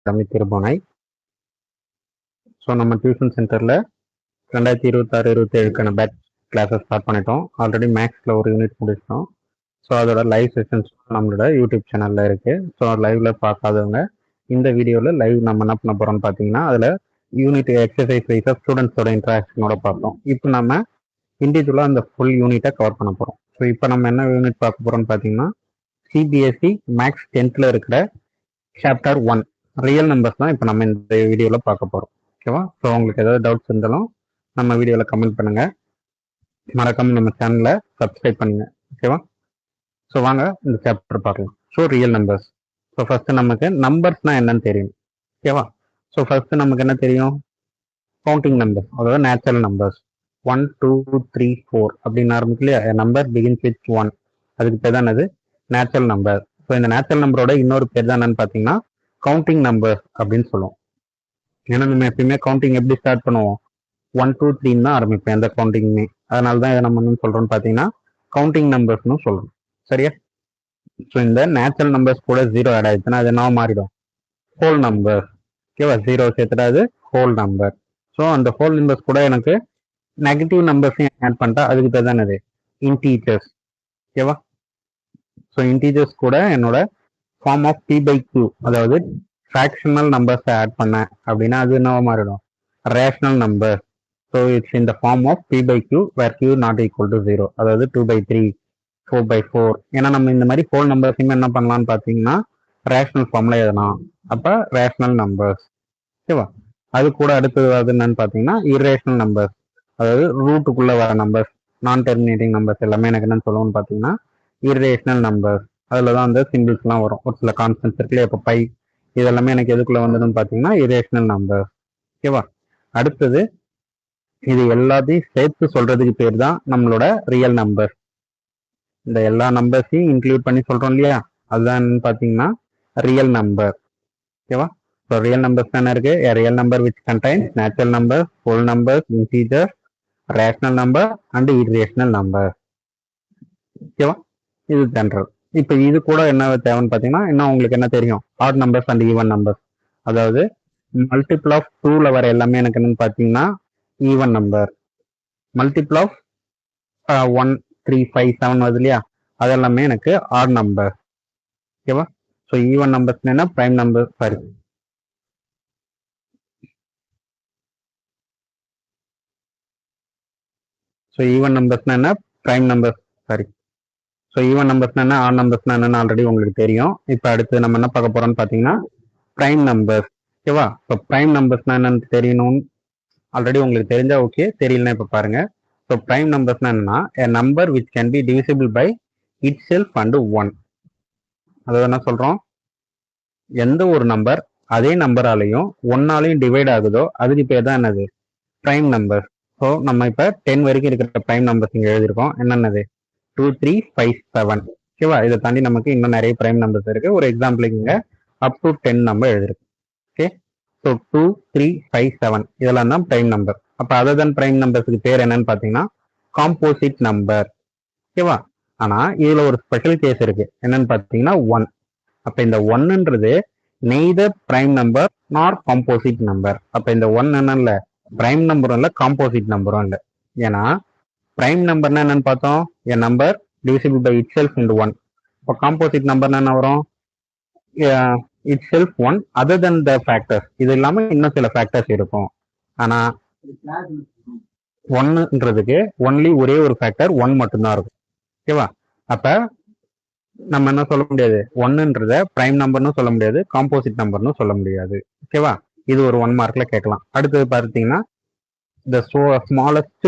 Academy Thirubuvanai. So நம்ம tuition சென்டரில் 2026-27க்கான batch classes start பண்ணிட்டோம். ஆல்ரெடி மேக்ஸில் ஒரு யூனிட் முடிச்சிட்டோம். ஸோ அதோட லைவ் செஷன்ஸ் நம்மளோட யூடியூப் சேனலில் இருக்குது. ஸோ லைவில் பார்க்காதவங்க இந்த வீடியோவில் லைவ் நம்ம என்ன பண்ண போகிறோம்னு பார்த்தீங்கன்னா, அதில் யூனிட் எக்ஸசைஸ் வைஸாக ஸ்டூடெண்ட்ஸோட இன்ட்ராக்ஷனோட பார்த்தோம். இப்போ நம்ம இண்டிவிஜுவலாக அந்த ஃபுல் யூனிட்டை கவர் பண்ண போகிறோம். ஸோ இப்போ நம்ம என்ன யூனிட் பார்க்க போகிறோம்னு பார்த்தீங்கன்னா, சிபிஎஸ்சி மேக்ஸ் 10th இருக்கிற சாப்டர் 1 ரியல் நம்பர்ஸ் தான் இப்போ நம்ம இந்த வீடியோவில் பார்க்க போகிறோம். ஓகேவா? ஸோ உங்களுக்கு ஏதாவது டவுட்ஸ் இருந்தாலும் நம்ம வீடியோவில் கமெண்ட் பண்ணுங்கள். மறக்காம நம்ம சேனலை சப்ஸ்கிரைப் பண்ணுங்க. ஓகேவா? ஸோ வாங்க இந்த சாப்டர் பார்க்கலாம். So real numbers. So first நமக்கு நம்பர்ஸ்னா என்னன்னு தெரியும். ஓகேவா? ஸோ ஃபர்ஸ்ட் நமக்கு என்ன தெரியும்? கவுண்டிங் நம்பர், அதாவது நேச்சுரல் நம்பர்ஸ். 1 2 3 4 அப்படின்னு ஆரம்பிச்சு இல்லையா? Number begins with 1. அதுக்கு பேர் தான் அது நேச்சுரல் நம்பர். ஸோ இந்த நேச்சுரல் நம்பரோட இன்னொரு பேர் தான் என்னன்னு பார்த்தீங்கன்னா கவுண்டிங் நம்பர் அப்படின்னு சொல்லுவோம். ஏன்னா நம்ம எப்பயுமே கவுண்டிங் எப்படி ஸ்டார்ட் பண்ணுவோம்? 1 2 3 தான் ஆரம்பிப்பேன் எந்த கவுண்டிங்குமே. அதனால தான் இதை நம்ம என்ன சொல்றோம்னு பார்த்தீங்கன்னா கவுண்டிங் நம்பர்ஸ்னு சொல்றோம். சரியா? ஸோ இந்த நேச்சுரல் நம்பர்ஸ் கூட 0 ஆட் ஆயிடுச்சுன்னா அது என்ன மாறிடும்? Whole number. ஓகேவா? 0 சேர்த்துட்டா அது ஹோல் நம்பர். ஸோ அந்த ஹோல் நம்பர்ஸ் கூட எனக்கு நெகட்டிவ் நம்பர்ஸையும் ஆட் பண்ணிட்டா அதுக்கு பேர் தான் அது இன்டீஜர்ஸ். ஓகேவா? ஸோ இன்டீஜர்ஸ் கூட என்னோட ஃபார்ம் ஆஃப் p/q, அதாவது ஃப்ராக்ஷனல் நம்பர்ஸை ஆட் பண்ணேன் அப்படின்னா அது என்னவா மாறிடும்? Rational number. So it's in the form of p/q where q not equal to 0, அதாவது 2/3 4/4. ஏன்னா நம்ம இந்த மாதிரி ஹோல் நம்பர்ஸையுமே என்ன பண்ணலாம்னு பார்த்தீங்கன்னா ரேஷனல் ஃபார்ம்ல எழுதலாம். அப்போ ரேஷனல் நம்பர்ஸ். ஓகேவா? அது கூட அடுத்தது என்னன்னு பார்த்தீங்கன்னா இரேஷனல் நம்பர்ஸ், அதாவது ரூட்டுக்குள்ள வர நம்பர்ஸ், நான் டெர்மினேட்டிங் நம்பர்ஸ் எல்லாமே எனக்கு என்னன்னு சொல்லுவோம்னு பார்த்தீங்கன்னா இரேஷனல் நம்பர்ஸ். அதில் தான் அந்த சிம்பிள்ஸ்லாம் வரும். ஒரு சில கான்ஸ்டன்ஸ் இருக்குல்லையே, இப்போ பை இதெல்லாமே எனக்கு எதுக்குள்ள வந்ததுன்னு பார்த்தீங்கன்னா இரேஷனல் நம்பர்ஸ். ஓகேவா? அடுத்தது இது எல்லாத்தையும் சேர்த்து சொல்றதுக்கு பேர் தான் நம்மளோட ரியல் நம்பர். இந்த எல்லா நம்பர்ஸையும் இன்க்ளூட் பண்ணி சொல்றோம் இல்லையா, அதுதான் பார்த்தீங்கன்னா ரியல் நம்பர். ஓகேவா? ஸோ ரியல் நம்பர்ஸ் என்ன இருக்கு? Real number which contains natural number, whole number, integer, rational number and irrational number. ஓகேவா? இது ஜென்ரல். இப்போ இது கூட என்ன தேவைன்னு பார்த்தீங்கன்னா இன்னும் உங்களுக்கு என்ன தெரியும்? Odd numbers and even numbers. அதாவது மல்டிபிள் ஆஃப் 2ல வர எல்லாமே எனக்கு என்னன்னு பார்த்தீங்கன்னா ஈவன் நம்பர். மல்டிபிள் ஆஃப் 1 3 5 7 வருது இல்லையா, அது எல்லாமே எனக்கு ஆட் நம்பர். ஓகேவா? ஸோ ஈவன் நம்பர்ஸ் என்ன? Prime number. Sorry, so even நம்பர்ஸ்னா என்ன? Prime numbers. Sorry, so even நம்பர்ஸ்னா என்ன, ஆட் நம்பர்ஸ்னா என்னன்னு ஆல்ரெடி உங்களுக்கு தெரியும். இப்போ அடுத்து நம்ம என்ன பார்க்க போறோம்னு பார்த்தீங்கன்னா பிரைம் நம்பர்ஸ். ஓகேவா? இப்போ பிரைம் நம்பர்ஸ்னா என்னன்னு தெரியணும்னு ஆல்ரெடி உங்களுக்கு தெரிஞ்சா ஓகே, தெரியலன்னா இப்போ பாருங்க. ஸோ பிரைம் நம்பர்ஸ்னா என்னன்னா a number which can be divisible by itself and 1. அதாவது என்ன சொல்றோம்? எந்த ஒரு நம்பர் அதே நம்பராலையும் ஒன்னாலையும் டிவைட் ஆகுதோ அதுக்கு பேர் தான் என்னது? Prime number. ஸோ நம்ம இப்போ 10 வரைக்கும் இருக்கிற பிரைம் நம்பர்ஸ் இங்கே எழுதியிருக்கோம். என்னென்னது? 2 3 5 7. ஓகேவா? இதை தாண்டி நமக்கு இன்னும் நிறைய பிரைம் நம்பர்ஸ் இருக்கு. ஒரு எக்ஸாம்பிளுக்கு இங்கே அப் டு 10 நம்பர் எழுதிருக்கு. ஓகே, ஸோ 2 3 5 7 இதெல்லாம் தான் பிரைம் நம்பர். அப்போ அதர் தன் பிரைம் நம்பர்ஸுக்கு பேர் என்னன்னு பார்த்தீங்கன்னா காம்போசிட் நம்பர். ஓகேவா? ஆனால் இதில் ஒரு ஸ்பெஷல் கேஸ் இருக்கு. என்னன்னு பார்த்தீங்கன்னா 1. அப்போ இந்த 1ன்றது neither prime number nor composite number. அப்போ இந்த 1 என்ன இல்லை? பிரைம் நம்பரும் இல்லை, காம்போசிட் நம்பரும் இல்லை. ஏன்னா பிரைம் நம்பர்னா என்னன்னு பார்த்தோம்? An number divisible by itself into 1. இப்போ காம்போசிட் நம்பர்னா என்ன வரும்? itself 1 other than the factors. இது இல்லாம இன்னும் சில ஃபேக்டர்ஸ் இருக்கும். ஆனா 1ன்றதுக்கு ஒன்லி ஒரே ஒரு ஃபேக்டர் 1 மட்டும்தான் இருக்கும். ஓகேவா? அப்ப நம்ம என்ன சொல்ல முடியாது? 1ன்றத பிரைம் நம்பர்னு சொல்ல முடியாது, காம்போசிட் நம்பர்னு சொல்ல முடியாது. ஓகேவா? இது ஒரு 1 மார்க்ல கேட்கலாம். அடுத்தது பார்த்தீங்கன்னா the smallest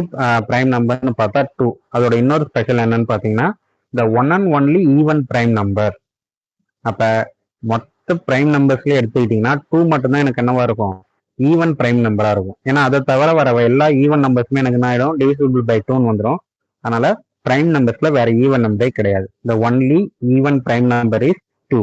prime நம்பர்னு பார்த்தா 2. அதோட இன்னொரு ஸ்பெஷல் என்னன்னு பார்த்தீங்கன்னா the one and only even prime number. அப்ப மொத்த பிரைம் நம்பர்ஸ்லயே எடுத்துக்கிட்டீங்கன்னா 2 மட்டும்தான் எனக்கு என்னவா இருக்கும்? ஈவன் பிரைம் நம்பரா இருக்கும். ஏன்னா அதை தவிர வர எல்லா ஈவன் நம்பர்ஸுமே எனக்கு என்ன ஆயிடும்? டிவிசிபிள் பை 2 வந்துடும். அதனால பிரைம் நம்பர்ஸ்ல வேற ஈவன் நம்பரே கிடையாது. இந்த only even prime number is 2.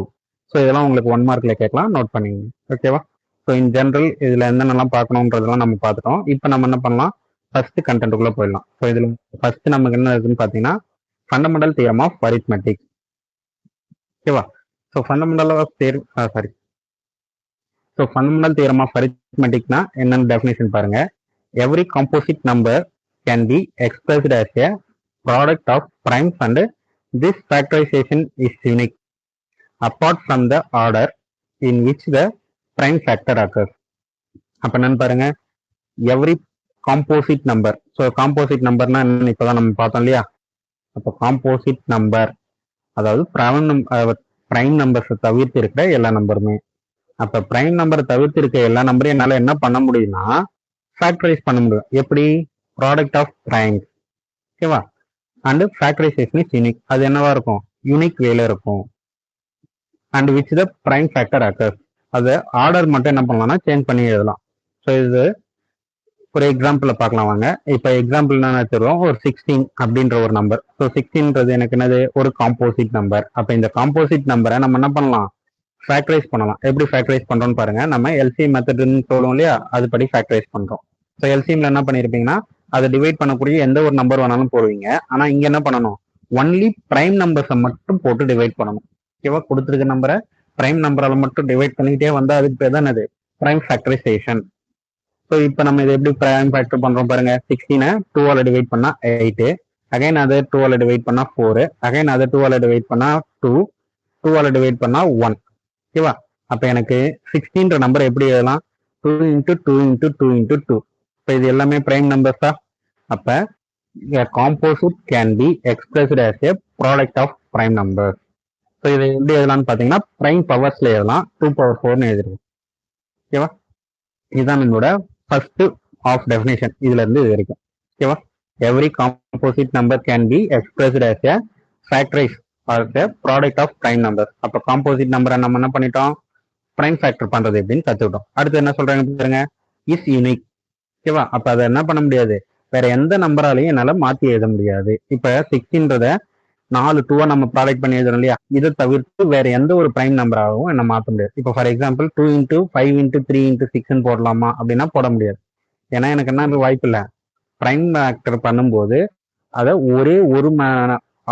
So இதெல்லாம் உங்களுக்கு 1 மார்க்ல கேட்கலாம், நோட் பண்ணிங்க. ஓகேவா? ஸோ இன் ஜென்ரல் இதுல என்னென்னலாம் பார்க்கணுன்றதெல்லாம் நம்ம பார்த்துட்டோம். இப்போ நம்ம என்ன பண்ணலாம்? ஃபர்ஸ்ட் கண்டென்ட்டுக்குள்ள போயிடலாம். ஸோ இதுல ஃபர்ஸ்ட் நமக்கு என்ன இருக்குன்னு பார்த்தீங்கன்னா ஃபண்டமெண்டல் தியரம் ஆஃப் அரித்மெட்டிக். ஓகேவா? So fundamental of so fundamental theorem of அரித்மெட்டிக்னா என்னன்னு டெஃபினேஷன் பாருங்க. Every composite number can be expressed as a product of primes and this factorization is unique apart from the order in which the prime factor occurs. அப்ப என்னன்னு பாருங்க, every composite number. So composite நம்பர்னா என்னன்னு இப்போதான் நம்ம பார்த்தோம் இல்லையா. அப்போ காம்போசிட் நம்பர் அதாவது பிரைம் நம்பர்ஸை தவிர்த்து இருக்கிற எல்லா நம்பருமே. அப்ப பிரைம் நம்பரை தவிர்த்து இருக்க எல்லா நம்பரையும் என்னால என்ன பண்ண முடியும்னா ஃபேக்டரைஸ் பண்ண முடியும். எப்படி? Product of primes. ஓகேவா? And factorisation is unique. அது என்னவா இருக்கும்? யூனிக் வேல இருக்கும். And which the prime factor occurs. அது ஆர்டர் மட்டும் என்ன பண்ணலாம்னா சேஞ்ச் பண்ணி எழுதலாம். ஸோ இது ஒரு எக்ஸாம்பிள் பார்க்கலாம் வாங்க. இப்போ எக்ஸாம்பிள் என்ன வச்சிருவோம், ஒரு 16 அப்படின்ற ஒரு நம்பர். ஸோ 16ன்றது எனக்கு என்னது? ஒரு காம்போசிட் நம்பர். அப்போ இந்த காம்போசிட் நம்பரை நம்ம என்ன பண்ணலாம்? ஃபேக்டரைஸ் பண்ணலாம். எப்படி ஃபேக்டரைஸ் பண்றோம்னு பாருங்க. நம்ம எல்சிஎம் மெத்தட்னு சொல்லுவோம் இல்லையா, அதுபடி ஃபேக்டரைஸ் பண்றோம். ஸோ எல்சிஎம்ல என்ன பண்ணிருப்பீங்கன்னா அதை டிவைட் பண்ணக்கூடிய எந்த ஒரு நம்பர் வேணாலும் போடுவீங்க. ஆனா இங்க என்ன பண்ணணும்? ஒன்லி பிரைம் நம்பர்ஸை மட்டும் போட்டு டிவைட் பண்ணணும். ஓகேவா? கொடுத்துருக்க நம்பரை பிரைம் நம்பரால மட்டும் டிவைட் பண்ணிக்கிட்டே வந்தா அதுக்கு பேர் தான் அது பிரைம் ஃபேக்டரைசேஷன். ஸோ இப்போ நம்ம இதை எப்படி பிரைம் ஃபேக்டர் பண்றோம் பாருங்க. 16 2ஆல டிவைட் பண்ணா 8, அகைன் அதை 2ஆல டிவைட் பண்ணா 4, அகைன் அதை 2ஆல டிவைட் பண்ணா 2, 2ஆல டிவைட் பண்ணா 1. ஓகேவா? அப்ப எனக்கு 16ன்ற நம்பர் எப்படி எழுதலாம்? 2 இன்டூ 2 இன்டூ 2 இன்டூ 2. இப்போ இது எல்லாமே பிரைம் நம்பர்ஸா? அப்ப composite can be expressed as a product of prime number. ஸோ இதை எப்படி எழுதலாம்னு பார்த்தீங்கன்னா பிரைம் பவர்ஸ்ல எழுதலாம். 2 power 4ன்னு எழுதிருக்கோம். ஓகேவா? இதுதான் என்னோட ஃபர்ஸ்ட் ஆஃப் டெஃபினேஷன். இதுல இருந்து இது வரைக்கும். ஓகேவா? Every composite number can be expressed as a factorise or a product of prime number. அப்ப காம்போசிட் நம்பரை நம்ம என்ன பண்ணிட்டோம்? பிரைம் ஃபேக்டர் பண்றது எப்படின்னு கத்துக்கிட்டோம். அடுத்து என்ன சொல்றாங்க பாருங்க, இஸ் யூனிக். ஓகேவா? அப்ப அதை என்ன பண்ண முடியாது, வேற எந்த நம்பராலையும் என்னால மாத்தி எழுத முடியாது. இப்ப 16ன்றத 4 2 நம்ம ப்ராடக்ட் பண்ணி எழுதுறோம் இல்லையா, இதை தவிர்த்து வேற எந்த ஒரு பிரைம் நம்பராகவும் என்ன மாற்ற முடியாது. இப்போ for example 2 into 5 into 3 into 6 போடலாமா அப்படின்னா போட முடியாது. ஏன்னா எனக்கு என்ன வாய்ப்பு இல்லை. பிரைம் ஃபேக்டர் பண்ணும்போது அதை ஒரே ஒரு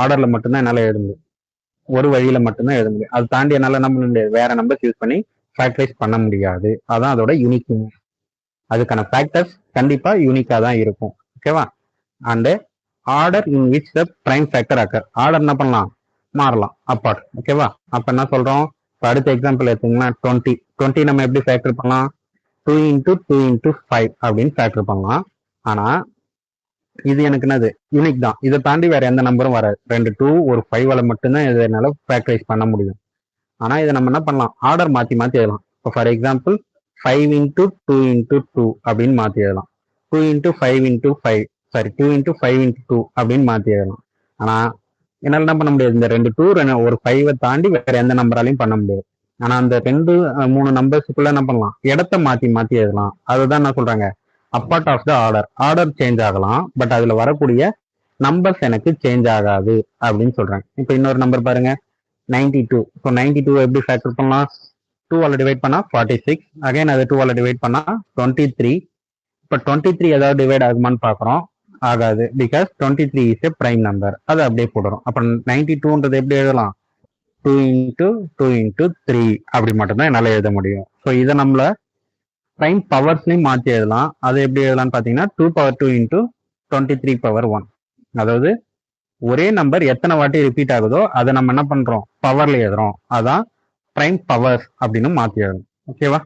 ஆர்டர்ல மட்டும்தான் என்னால எழுத முடியும். ஒரு வழியில மட்டும்தான் எழுத முடியும். அது தாண்டி என்னால என்ன பண்ண முடியாது, வேற நம்பர் யூஸ் பண்ணி ஃபேக்டரைஸ் பண்ண முடியாது. அதான் அதோட யூனிக். அதுக்கான ஃபேக்டர்ஸ் கண்டிப்பா யூனிக்கா தான் இருக்கும். ஓகேவா? And order in which the prime factor occur. Order என்ன பண்ணலாம்? மாறலாம், அப்பார்ட். ஓகேவா? அப்ப என்ன சொல்றோம்? இப்போ அடுத்த எக்ஸாம்பிள் எடுத்தீங்கன்னா 20 நம்ம எப்படி ஃபேக்டர் பண்ணலாம்? 2 இன்டூ 2 இன்டூ 5 அப்படின்னு ஃபேக்டர் பண்ணலாம். ஆனா இது எனக்கு என்னது? யூனிக் தான். இதை தாண்டி வேற எந்த நம்பரும் வராது. 2 2 ஒரு 5ஆல மட்டும்தான் இதை என்னால ஃபேக்டரைஸ் பண்ண முடியும். ஆனா இதை நம்ம என்ன பண்ணலாம்? ஆர்டர் மாத்தி மாத்தி எழுதலாம். இப்போ ஃபார் எக்ஸாம்பிள் 5 இன்டூ 2 இன்டூ 2 அப்படின்னு மாத்தி எழுதலாம். 2 into 5 into 5, sorry 2 into 5 into 2 அப்படின்னு மாத்தி எழுதலாம். ஆனா என்னால என்ன பண்ண முடியாது? இந்த 2 2 ஒரு 5 தாண்டி வேற எந்த நம்பராலையும் பண்ண முடியாது. ஆனா அந்த 2 3 நம்பர்ஸுக்குள்ள என்ன பண்ணலாம்? இடத்த மாத்தி மாத்தி எழுதலாம். அதுதான் என்ன சொல்றாங்க, apart of the order. Order change ஆகலாம், பட் அதுல வரக்கூடிய நம்பர்ஸ் எனக்கு சேஞ்ச் ஆகாது அப்படின்னு சொல்றாங்க. இப்போ இன்னொரு நம்பர் பாருங்க, 92. ஸோ 92 எப்படி ஃபேக்டர் பண்ணலாம்? 2ஆல டிவைட் பண்ணா 46, அகைன் அதை 2ஆல டிவைட் பண்ணா 23. இப்போ 23 ஏதாவது டிவைட் ஆகுமான்னு பார்க்குறோம், ஆகாது. Because 23 is a prime number. அதை அப்படியே போடுறோம். அப்போ 92ன்றது எப்படி எழுதலாம்? 2 இன்டூ 2 இன்டூ 3 அப்படி மட்டும்தான் என்னால் எழுத முடியும். ஸோ இதை நம்மள பிரைம் பவர்ஸ்லையும் மாற்றி எழுதலாம். அது எப்படி எழுதலாம்னு பார்த்தீங்கன்னா 2 power 2 இன்டூ 23 power 1. அதாவது ஒரே நம்பர் எத்தனை வாட்டி ரிப்பீட் ஆகுதோ அதை நம்ம என்ன பண்றோம்? பவர்ல எழுதுறோம். அதான் பிரைம் பவர்ஸ் அப்படின்னு மாத்தி எழுதணும். ஓகேவா?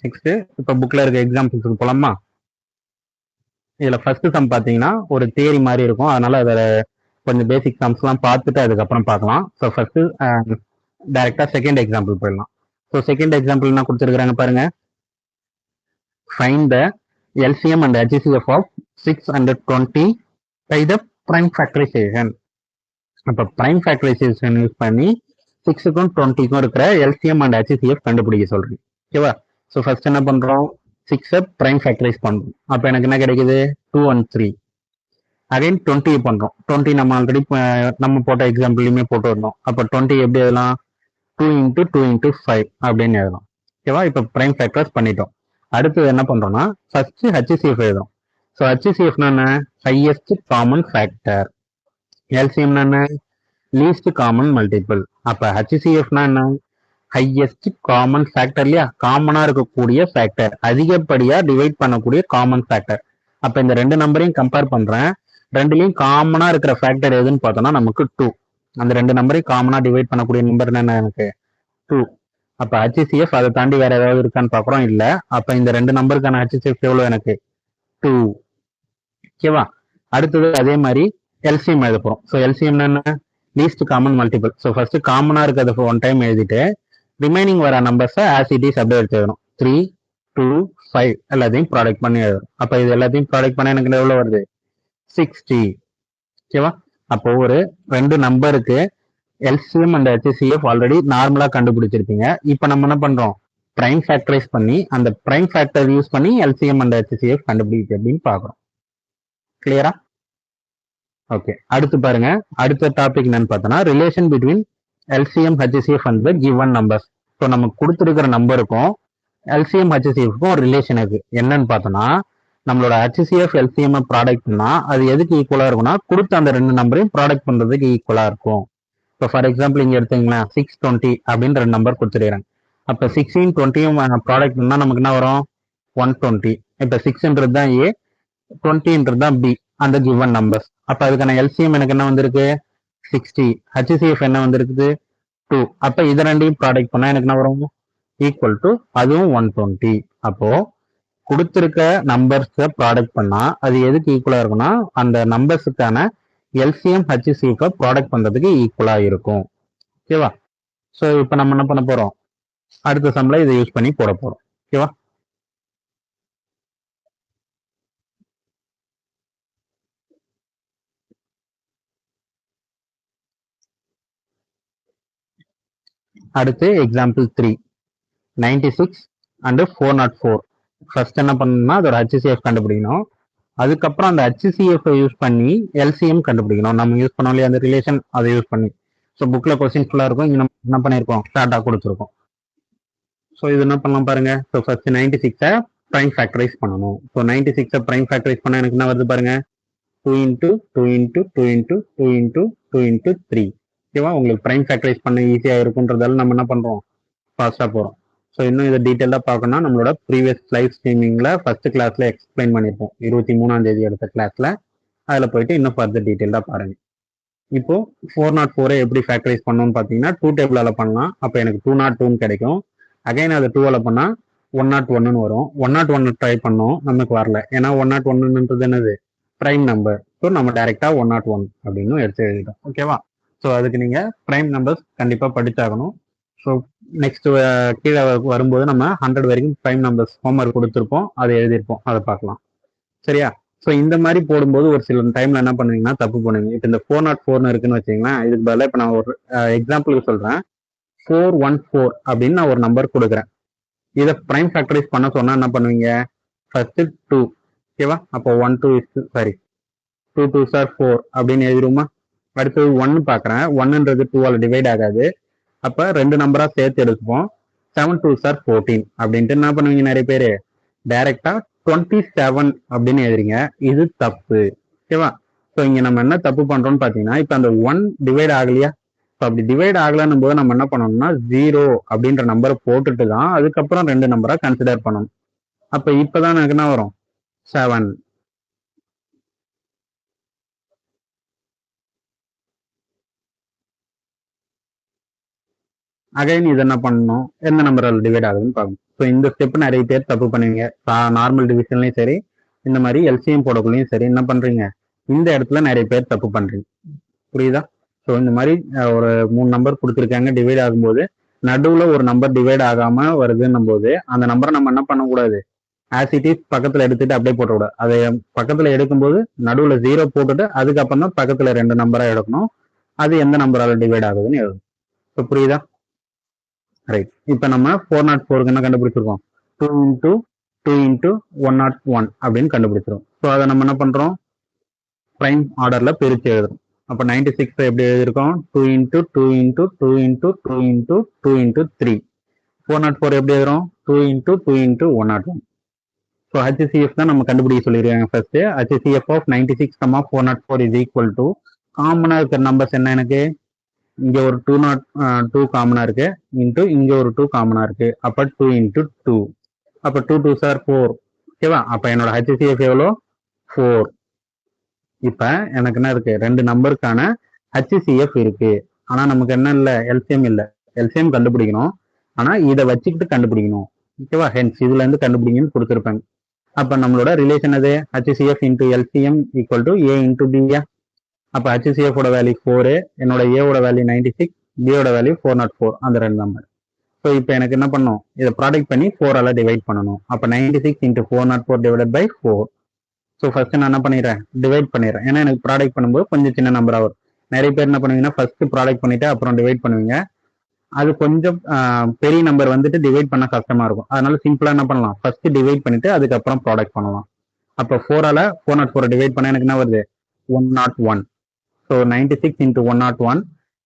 நெக்ஸ்ட் இப்ப புக்ல இருக்க எக்ஸாம்பிள்ஸ்க்கு போலாமா? இதுல ஃபர்ஸ்ட் சம் பாத்தீங்கன்னா ஒரு தியரி மாதிரி இருக்கும். அதனால அதில் கொஞ்சம் பேசிக் சம்ஸ் எல்லாம் பார்த்துட்டு அதுக்கப்புறம் பார்க்கலாம். ஸோ ஃபர்ஸ்ட் டைரக்டா செகண்ட் எக்ஸாம்பிள் போயிடலாம். ஸோ செகண்ட் எக்ஸாம்பிள் என்ன கொடுத்துருக்காங்க பாருங்க. Find the LCM and HCF of 620 by the prime factorization. அப்ப பிரைம் ஃபேக்டரைசேஷன் யூஸ் பண்ணி 6க்கும் 20க்கும் இருக்கிற LCM and HCF கண்டுபிடிக்க சொல்றேன். ஓகேவா? ஸோ ஃபர்ஸ்ட் என்ன பண்றோம்? 6 பிரைம் ஃபேக்டரைஸ் பண்றோம். அப்ப எனக்கு என்ன கிடைக்குது? 2 1 3. அகைன் 20 பண்றோம். 20 நம்ம ஆல்ரெடி நம்ம போட்ட எக்ஸாம்பிள்லயுமே போட்டு வந்தோம். அப்ப 20 எப்படி எழுதலாம்? 2 இன்டூ 2 இன்டூ 5 அப்படின்னு எழுதலாம். ஓகேவா? இப்ப பிரைம் ஃபேக்டர்ஸ் பண்ணிட்டோம். அடுத்தது என்ன பண்றோம்னா ஃபர்ஸ்ட் HCF எழுதுறோம். ஸோ ஹச்சிசிஎஃப்னா என்ன, ஹையஸ்ட் காமன் ஃபேக்டர். எல்சிஎம்னா என்ன, லீஸ்ட் காமன் மல்டிபிள். அப்ப ஹச்சிசிஎஃப்னா என்ன, ஹையஸ்ட் காமன் ஃபேக்டர் இல்லையா, காமனா இருக்கக்கூடிய ஃபேக்டர், அதிகப்படியா டிவைட் பண்ணக்கூடிய காமன் ஃபேக்டர். அப்ப இந்த ரெண்டு நம்பரையும் கம்பேர் பண்றேன், ரெண்டுலயும் காமனா இருக்கிற ஃபேக்டர் எதுன்னு பார்த்தோம்னா நமக்கு 2. அந்த ரெண்டு நம்பரையும் காமனா டிவைட் பண்ணக்கூடிய நம்பர் என்ன, எனக்கு 2. அப்ப ஹச்சிசிஎஃப் அதை தாண்டி வேற ஏதாவது இருக்கான்னு பாக்குறோம், இல்ல. அப்ப இந்த ரெண்டு நம்பருக்கான ஹச்சிசிஎஃப் எவ்வளவு, எனக்கு 2. ஓகேவா. அடுத்தது அதே மாதிரி எல்சிஎம் எழுத போறோம். ஸோ எல்சிஎம் என்ன, least common multiple. So first காமனா இருக்கிறத ஒன் டைம் எழுதிட்டு ரிமைனிங் வர நம்பர்ஸை ஆஸ் இட் இஸ் அப்படியே எடுத்து எழுதணும். 3, 2, 5 எல்லாத்தையும் ப்ராடக்ட் பண்ணி எழுதணும். அப்ப இது எல்லாத்தையும் ப்ராடக்ட் பண்ண எனக்கு எவ்வளவு வருது, 60. ஓகேவா. அப்போ ஒரு ரெண்டு நம்பருக்கு எல்சிஎம் அண்ட் ஹச்சிசிஎஃப் ஆல்ரெடி நார்மலா கண்டுபிடிச்சிருப்பீங்க. இப்போ நம்ம என்ன பண்றோம், பிரைம் ஃபேக்டரைஸ் பண்ணி அந்த பிரைம் ஃபேக்டர் யூஸ் பண்ணி எல்சிஎம் அண்ட் ஹச்சிசிஎஃப் கண்டுபிடிச்சு அப்படின்னு பாக்குறோம். கிளியரா. ஓகே, அடுத்து பாருங்க, அடுத்த டாபிக் என்னன்னு பார்த்தோம்னா relation between LCM HCF and the given numbers. So நமக்கு கொடுத்துருக்கிற நம்பருக்கும் எல்சிஎம் ஹச்சிசிஎஃப்க்கும் ஒரு ரிலேஷன் இருக்கு. என்னன்னு பார்த்தோம்னா நம்மளோட ஹச்சிசிஎஃப் எல்சிஎம் ப்ராடக்ட்னா அது எதுக்கு ஈக்குவலா இருக்கும்னா கொடுத்த அந்த ரெண்டு நம்பரையும் ப்ராடக்ட் பண்றதுக்கு ஈக்குவலா இருக்கும். இப்போ ஃபார் எக்ஸாம்பிள் இங்க எடுத்தீங்கன்னா 620 அப்படின்னு ரெண்டு நம்பர் கொடுத்துருக்காங்க. அப்போ 16, 20 ப்ராடக்ட்னா நமக்கு என்ன வரும், 120. இப்போ 6ன்றது தான் ஏ, 20ன்றது தான் பி, அந்த கிவன் நம்பர்ஸ். அப்ப அதுக்கான எல்சிஎம் எனக்கு என்ன வந்திருக்கு, 60. ஹச்சிசிஎஃப் என்ன வந்திருக்குது, 2. அப்ப இது ரெண்டையும் ப்ராடக்ட் பண்ணா எனக்கு என்ன வரும், ஈக்குவல் டு அதுவும் 120. அப்போ கொடுத்திருக்க நம்பர்ஸை ப்ராடக்ட் பண்ணா அது எதுக்கு ஈக்குவலா இருக்கும்னா அந்த நம்பர்ஸுக்கான எல்சிஎம் ஹச்சிசிஎஃப் ப்ராடக்ட் பண்றதுக்கு ஈக்குவலா இருக்கும். ஓகேவா. ஸோ இப்போ நம்ம என்ன பண்ண போறோம், அடுத்த சம்ல இதை யூஸ் பண்ணி போட போறோம். ஓகேவா. அடுத்து எக்ஸாம்பிள் 3, 96 அண்ட் 404. ஃபர்ஸ்ட் என்ன பண்ணணும்னா அதோட ஹச்சிசிஎஃப் கண்டுபிடிக்கணும். அதுக்கப்புறம் அந்த ஹச்சிசிஎஃப் யூஸ் பண்ணி எல்சிஎம் கண்டுபிடிக்கணும். நம்ம யூஸ் பண்ணோம் இல்லையா அந்த ரிலேஷன், அதை யூஸ் பண்ணி. ஸோ புக்ல கொஸ்டின் ஃபுல்லா இருக்கும், இங்க நம்ம என்ன பண்ணியிருக்கோம், ஷார்ட்டாக கொடுத்துருக்கோம். ஸோ இது என்ன பண்ணலாம் பாருங்க. ஸோ ஃபர்ஸ்ட் 96 பிரைம் ஃபேக்டரைஸ் பண்ணணும். ஸோ 96 பிரைம் ஃபேக்டரைஸ் பண்ண எனக்கு என்ன வருது பாருங்க, 2 into 2 into 2 into 2 into 2 into 3. ஓகேவா. உங்களுக்கு பிரைம் ஃபேக்டரைஸ் பண்ண ஈஸியா இருக்குன்றதால நம்ம என்ன பண்றோம், ஃபாஸ்டா போறோம். ஸோ இன்னும் இதை டீட்டெயிலாக பார்க்கணும்னா நம்மளோட ப்ரீவியஸ் லைவ் ஸ்ட்ரீமிங்ல ஃபர்ஸ்ட் கிளாஸ்ல எக்ஸ்பிளைன் பண்ணியிருப்போம், 23ஆம் தேதி எடுத்த கிளாஸ்ல. அதில் போயிட்டு இன்னும் ஃபர்தர் டீட்டெயிலாக பாருங்க. இப்போ 404 எப்படி ஃபேக்டரைஸ் பண்ணணும்னு பார்த்தீங்கன்னா 2 டேபிளால பண்ணலாம். அப்போ எனக்கு 202 கிடைக்கும். அகைன் அதை 2ஆல பண்ணா 101 வரும். 101 ட்ரை பண்ணோம், நமக்கு வரல. ஏன்னா 101ன்றது என்னது, பிரைம் நம்பர். ஸோ நம்ம டைரக்டா 101 அப்படின்னு எடுத்து எழுதிட்டோம். ஓகேவா. ஸோ அதுக்கு நீங்க பிரைம் நம்பர்ஸ் கண்டிப்பா படிச்சாகணும். ஸோ நெக்ஸ்ட் கீழே வரும்போது நம்ம 100 வரைக்கும் பிரைம் நம்பர்ஸ் ஹோம்ஒர்க் கொடுத்துருப்போம், அதை எழுதியிருப்போம், அதை பார்க்கலாம். சரியா. ஸோ இந்த மாதிரி போடும்போது ஒரு சில டைம்ல என்ன பண்ணுவீங்கன்னா தப்பு பண்ணுவீங்க. இப்போ இந்த 404 இருக்குன்னு வச்சுங்களேன், இதுக்கு பதிலாக இப்போ நான் ஒரு எக்ஸாம்பிளுக்கு சொல்றேன். 414 அப்படின்னு நான் ஒரு நம்பர் கொடுக்குறேன். இதை பிரைம் ஃபேக்டரைஸ் பண்ண சொன்னா என்ன பண்ணுவீங்க, ஃபர்ஸ்ட் 2. ஓகேவா. அப்போ 1 2 சாரி 2 2s are 4 அப்படின்னு எழுதிருமா. அடுத்தது 1 பார்க்குறேன், 1ன்றது 2ஆல டிவைட் ஆகாது. அப்போ ரெண்டு நம்பரா சேர்த்து எடுத்துப்போம். 7 2s are 14 அப்படின்ட்டு என்ன பண்ணுவீங்க, நிறைய பேர் டைரக்டா 27 அப்படின்னு எழுதுறீங்க. இது தப்பு. ஓகேவா. ஸோ இங்க நம்ம என்ன தப்பு பண்றோம்னு பாத்தீங்கன்னா, இப்போ அந்த 1 டிவைட் ஆகலையா, ஸோ அப்படி டிவைட் ஆகலன்னும் போது நம்ம என்ன பண்ணணும்னா 0 அப்படின்ற நம்பரை போட்டுட்டு தான் அதுக்கப்புறம் ரெண்டு நம்பரா கன்சிடர் பண்ணணும். அப்ப இப்பதான் எனக்கு என்ன வரும், 7. அகைன் இது என்ன பண்ணணும், எந்த நம்பரால் டிவைட் ஆகுதுன்னு பார்க்கணும். ஸோ இந்த ஸ்டெப் நிறைய பேர் தப்பு பண்ணுவீங்க. நார்மல் டிவிஷன்லையும் சரி, இந்த மாதிரி எல்சிஎம் போடக்குள்ளேயும் சரி என்ன பண்றீங்க, இந்த இடத்துல நிறைய பேர் தப்பு பண்றீங்க. புரியுதா. ஸோ இந்த மாதிரி ஒரு 3 நம்பர் கொடுத்துருக்காங்க, டிவைட் ஆகும்போது நடுவுல ஒரு நம்பர் டிவைட் ஆகாம வருதுன்னும் போது அந்த நம்பரை நம்ம என்ன பண்ணக்கூடாது, ஆஸ் இட் இஸ் பக்கத்துல எடுத்துட்டு அப்படியே போட்டக்கூடாது. அதை பக்கத்துல எடுக்கும்போது நடுவுல 0 போட்டுட்டு அதுக்கப்புறம் தான் பக்கத்துல ரெண்டு நம்பரா எடுக்கணும். அது எந்த நம்பரால டிவைட் ஆகுதுன்னு எழுதணும். ஸோ புரியுதா. ரைட். இப்போ நம்ம 404 என்ன கண்டுபிடிச்சிருக்கோம், 2 இன்டூ 2 இன்டூ 101 அப்படின்னு கண்டுபிடிச்சிரும். ஸோ அதை நம்ம என்ன பண்றோம், பிரைம் ஆர்டர்ல பிரிச்சு எழுதுறோம். அப்போ 96 எப்படி எழுதிருக்கோம், 2 into 2 into 2 into 2 into 2 into 3. 404 எப்படி எழுதுறோம், 2 இன்டூ 2 இன்டூ 101. ஸோ HCF தான் நம்ம கண்டுபிடிக்க சொல்லியிருக்காங்க first. HCF of 96,404 is equal to காமனாக இருக்கிற நம்பர்ஸ் என்ன எனக்கு இங்க ஒரு 202 காமனா இருக்கு இன்டூ இங்க ஒரு 2 காமனா இருக்கு. அப்ப 2 இன்டூ 2. அப்ப 2 2 சார் 4. ஓகேவா? அப்ப என்னோட HCF எவ்வளோ 4. இப்ப எனக்கு என்ன இருக்கு ரெண்டு நம்பருக்கான HCF இருக்கு. ஆனா நமக்கு என்ன இல்ல LCM இல்ல. LCM கண்டுபிடிக்கணும். ஆனா இதை வச்சுக்கிட்டு கண்டுபிடிக்கணும். ஓகேவா? ஹென்ஸ் இதுல இருந்து கண்டுபிடிங்கன்னு கொடுத்துருப்பாங்க. அப்ப நம்மளோட ரிலேஷன் அது HCF into LCM equal to A into B. அப்ப HCF ஓட வேல்யூ 4, என்னோட A ஓட வேல்யூ 96, B ஓட வேல்யூ 404. அந்த ரெண்டு நம்பர். ஸோ இப்போ எனக்கு என்ன பண்ணும் இதை ப்ராடக்ட் பண்ணி 4ஆல டிவைட் பண்ணணும். அப்போ 96 into 404 divided by 4. So first நான் என்ன பண்ணிடுறேன் டிவைட் பண்ணிடுறேன். ஏன்னா எனக்கு ப்ராடக்ட் பண்ணும்போது கொஞ்சம் சின்ன நம்பராக வரும். நிறைய பேர் என்ன பண்ணுவீங்கன்னா ஃபர்ஸ்ட் ப்ராடக்ட் பண்ணிட்டு அப்புறம் டிவைட் பண்ணுவீங்க. அது கொஞ்சம் பெரிய நம்பர் வந்துட்டு டிவைட் பண்ண கஷ்டமா இருக்கும். அதனால சிம்பிளா என்ன பண்ணலாம் ஃபர்ஸ்ட் டிவைட் பண்ணிட்டு அதுக்கப்புறம் ப்ராடக்ட் பண்ணலாம். அப்போ 4ஆல 404 டிவைட் பண்ண எனக்கு என்ன வருது 101. ஸோ 96 இன்டூ 101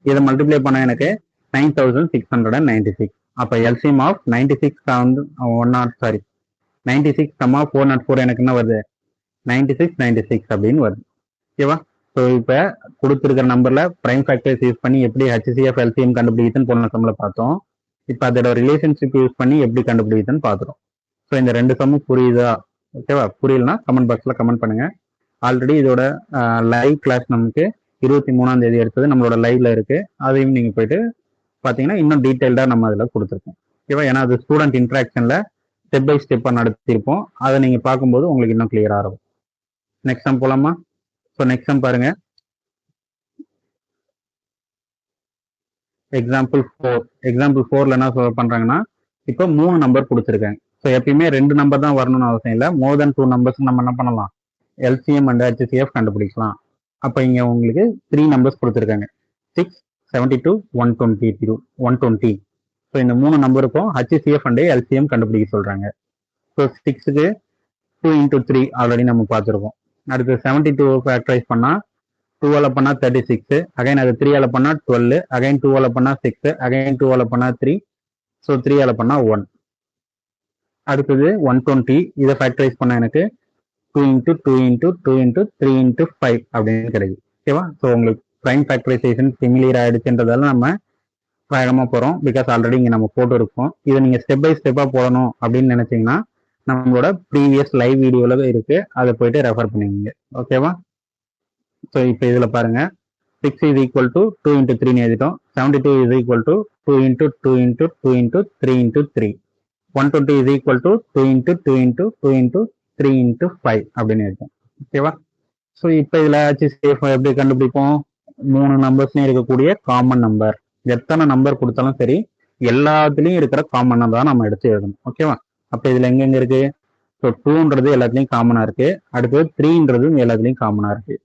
இதை மல்டிப்ளை பண்ண எனக்கு 9696. அப்போ எல்சிஎம் ஆஃப் 96 404 எனக்கு என்ன வருது 96 அப்படின்னு வருது. ஓகேவா? ஸோ இப்போ கொடுத்துருக்கிற நம்பர்ல பிரைம் ஃபேக்டர்ஸ் யூஸ் பண்ணி எப்படி HCF எல்சிஎம் கண்டுபிடிக்குதுன்னு போன சம்மில் பார்த்தோம். இப்போ அதோட ரிலேஷன்ஷிப் யூஸ் பண்ணி எப்படி கண்டுபிடிக்குதுன்னு பார்த்துரும். ஸோ இந்த ரெண்டு சம்மும் புரியுதா? ஓகேவா? புரியலனா கமெண்ட் பாக்ஸ்ல கமெண்ட் பண்ணுங்க. ஆல்ரெடி இதோட லைவ் கிளாஸ் நமக்கு 23ஆம் தேதி எடுத்தது நம்மளோட லைவ்ல இருக்கு. அதையும் நீங்க போயிட்டு பாத்தீங்கன்னா இன்னும் டீட்டெயில்டா நம்ம அதில் கொடுத்துருக்கோம். ஓகேவா? ஏன்னா அது ஸ்டூடெண்ட் இன்ட்ராக்ஷன்ல ஸ்டெப் பை ஸ்டெப்பா நடத்திருப்போம். அதை நீங்க பார்க்கும்போது உங்களுக்கு இன்னும் கிளியரா இருக்கும். நெக்ஸ்ட் சம் போலாமா? ஸோ நெக்ஸ்ட் சம் பாருங்க. எக்ஸாம்பிள் 4ல என்ன பண்றாங்கன்னா இப்போ 3 நம்பர் கொடுத்துருக்காங்க. ஸோ எப்பயுமே 2 நம்பர் தான் வரணும்னு அவசியம் இல்லை. மோர் தென் 2 நம்பர்ஸ் நம்ம என்ன பண்ணலாம் LCM அண்ட் HCF கண்டுபிடிக்கலாம். அப்போ இங்க உங்களுக்கு 3 நம்பர்ஸ் கொடுத்துருக்காங்க 6, 72, 120. ஸோ இந்த 3 நம்பருக்கும் HCF அண்ட் LCM கண்டுபிடிக்க சொல்றாங்க. ஸோ 6க்கு 2 இன்டூ 3 ஆல்ரெடி நம்ம பார்த்துருக்கோம். அடுத்து 72 ஃபேக்டரைஸ் பண்ணா 2ஆல பண்ணா 36, அகைன் அது 3ஆல பண்ணா 12, அகைன் 2ஆல பண்ணா 6, அகைன் 2ஆல பண்ணா 3, ஸோ 3ஆல பண்ணா 1. அடுத்தது 120 இதை ஃபேக்டரைஸ் பண்ணா எனக்கு 2 இன்டூ 2 இன்டூ 2 இன்டூ 3 இன்டூ 5 அப்படின்னு கிடைக்கும். ஓகேவா? ஸோ உங்களுக்கு ப்ரைம் ஃபேக்டரைசேஷன் சிமிலியர் ஆயிடுச்சுன்றதால நம்ம வேகமாக போகிறோம். பிகாஸ் ஆல்ரெடி இங்கே நம்ம போட்டு இருக்கோம். இதை நீங்கள் ஸ்டெப் பை ஸ்டெப்பாக போடணும் அப்படின்னு நினைச்சீங்கன்னா நம்மளோட ப்ரீவியஸ் லைவ் வீடியோவில் இருக்கு, அதை போயிட்டு ரெஃபர் பண்ணிங்க. ஓகேவா? ஸோ இப்போ இதில் பாருங்க 6 இஸ் ஈக்குவல் டு 2 இன்டூ 3 எழுதிட்டோம். 72 is equal to 2 into 2 into 2 into 3 into 3. 120 is equal to 2 into 2 into 2 into 3 into 5 அப்படின்னு இருக்கும். ஓகேவா? ஸோ இப்போ இதில் HCF எப்படி கண்டுபிடிப்போம்? 3 நம்பர்ஸ்லையும் இருக்கக்கூடிய காமன் நம்பர். எத்தனை நம்பர் கொடுத்தாலும் சரி எல்லாத்துலயும் இருக்கிற காமன் நம்பர் நம்ம எடுத்து எழுதணும். ஓகேவா? அப்போ இதுல எங்கெங்க இருக்கு? ஸோ 2ன்றது எல்லாத்துலயும் காமனா இருக்கு. அடுத்தது 3ன்றது எல்லாத்துலயும் காமனா இருக்கு.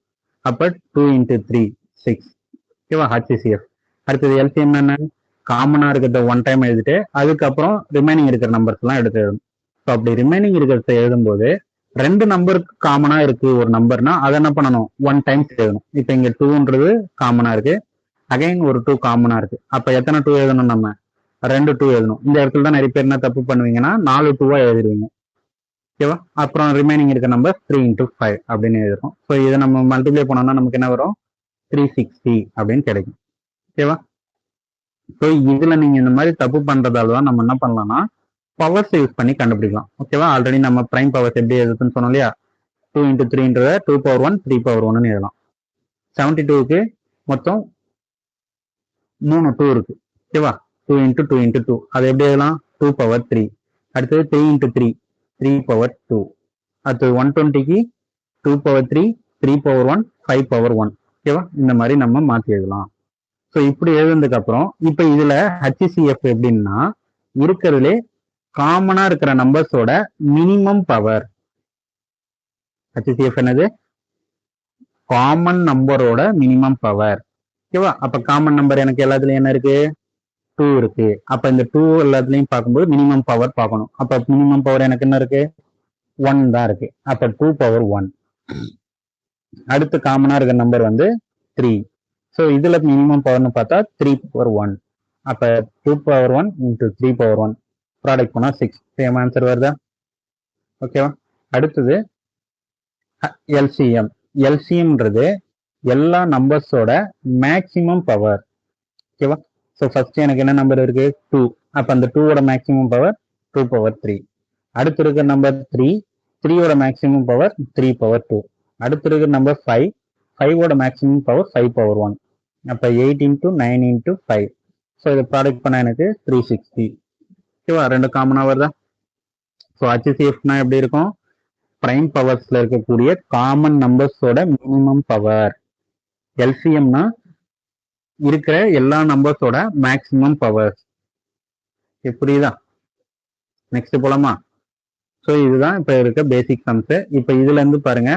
அப்ப 2 இன்டூ 3 6. ஓகேவா? HCF. அடுத்தது LCM என்ன? காமனா இருக்கிறத ஒன் டைம் எழுதிட்டு அதுக்கப்புறம் ரிமைனிங் இருக்கிற நம்பர்ஸ் எல்லாம் எடுத்து எழுதணும். ஸோ அப்படி ரிமைனிங் இருக்கிறத எழுதும்போது 2 நம்பருக்கு காமனா இருக்கு ஒரு நம்பர்னா அதை என்ன பண்ணணும் ஒன் டைம்ஸ் எழுதணும். இப்போ இங்க 2ன்றது காமனா இருக்கு, அகைன் ஒரு 2 காமனா இருக்கு. அப்ப எத்தனை 2 எழுதணும் நம்ம 2 2 எழுதணும். இந்த இடத்துல தான் நிறைய பேர் என்ன தப்பு பண்ணுவீங்கன்னா 4 2வா எழுதிடுவீங்க. ஓகேவா? அப்புறம் ரிமைனிங் இருக்க நம்பர் 3 இன்டூ 5 அப்படின்னு எழுதுறோம். ஸோ இதை நம்ம மல்டிப்ளை பண்ணோம்னா நமக்கு என்ன வரும் 360 அப்படின்னு கிடைக்கும். ஓகேவா? ஸோ இதுல நீங்க இந்த மாதிரி தப்பு பண்றதால தான் நம்ம என்ன பண்ணலாம்னா பவர்ஸ் யூஸ் பண்ணி கண்டுபிடிக்கலாம். ஓகேவா? ஆல்ரெடி நம்ம பிரைம் பவர்ஸ் எப்படி எழுதுன்னு சொன்னோம் இல்லையா? 2 இன்டூ 3ன்றத 2 பவர் 1 3 பவர் 1ன்னு எழுதலாம். 72க்கு மொத்தம் 3 2 இருக்கு. ஓகேவா? 2 இன்டூ 2 இன்டூ 2 அது எப்படி எழுதலாம் 2 பவர் 3. அடுத்தது 3 இன்டூ 3 3 பவர் 2. அடுத்தது 120க்கு 2 பவர் 3 3 பவர் 1 5 பவர் 1. ஓகேவா? இந்த மாதிரி நம்ம மாற்றி எழுதலாம். ஸோ இப்படி எழுதுனதுக்கு அப்புறம் இப்போ இதுல HCF எப்படின்னா இருக்கிறதுலே காமனா இருக்கிற நம்பர்ஸோட மினிமம் பவர். HCF என்னது? காமன் நம்பரோட மினிமம் பவர். ஓகேவா? அப்ப காமன் நம்பர் எனக்கு எல்லாத்துலயும் என்ன இருக்கு 2 இருக்கு. அப்ப இந்த 2 எல்லாத்துலயும் பார்க்கும்போது மினிமம் பவர் பார்க்கணும். அப்ப மினிமம் பவர் எனக்கு என்ன இருக்கு 1 தான் இருக்கு. அப்ப 2 பவர் 1. அடுத்து காமனா இருக்கிற நம்பர் வந்து 3. ஸோ இதுல மினிமம் பவர்னு பார்த்தா 3 பவர் 1. அப்ப 2 பவர் 1 இன்டூ 3 பவர் 1 ப்ராடக்ட் பண்ணா 6. சேம் ஆன்சர் வருதா? ஓகேவா? அடுத்தது எல்சிஎம். எல்சிஎம்ன்றது எல்லா நம்பர்ஸோட மேக்சிமம் பவர். ஓகேவா? ஸோ ஃபர்ஸ்ட் எனக்கு என்ன நம்பர் இருக்கு? 2. அப்போ அந்த 2ஓட மேக்சிமம் பவர் 2/3. அடுத்து இருக்கிற நம்பர் 3, 3ஓட மேக்சிமம் பவர் 3/2. அடுத்து இருக்கிற நம்பர் 5, 5ஓட மேக்சிமம் பவர் 5/1. அப்போ 8 × 9 × 5. ஸோ இதை ப்ராடக்ட் பண்ண எனக்கு 360. ஓகேவா? ரெண்டு காமனாக வருதா? ஸோ HCFனா எப்படி இருக்கும்? பிரைம் பவர்ஸ்ல இருக்கக்கூடிய காமன் நம்பர்ஸோட மினிமம் பவர். எல்சிஎம்னா இருக்கிற எல்லா நம்பர்ஸோட மேக்சிமம் பவர்ஸ். புரியுதா? நெக்ஸ்ட் போலாமா? ஸோ இதுதான் இப்ப இருக்க பேசிக் சம்ஸ். இப்ப இதுல இருந்து பாருங்க,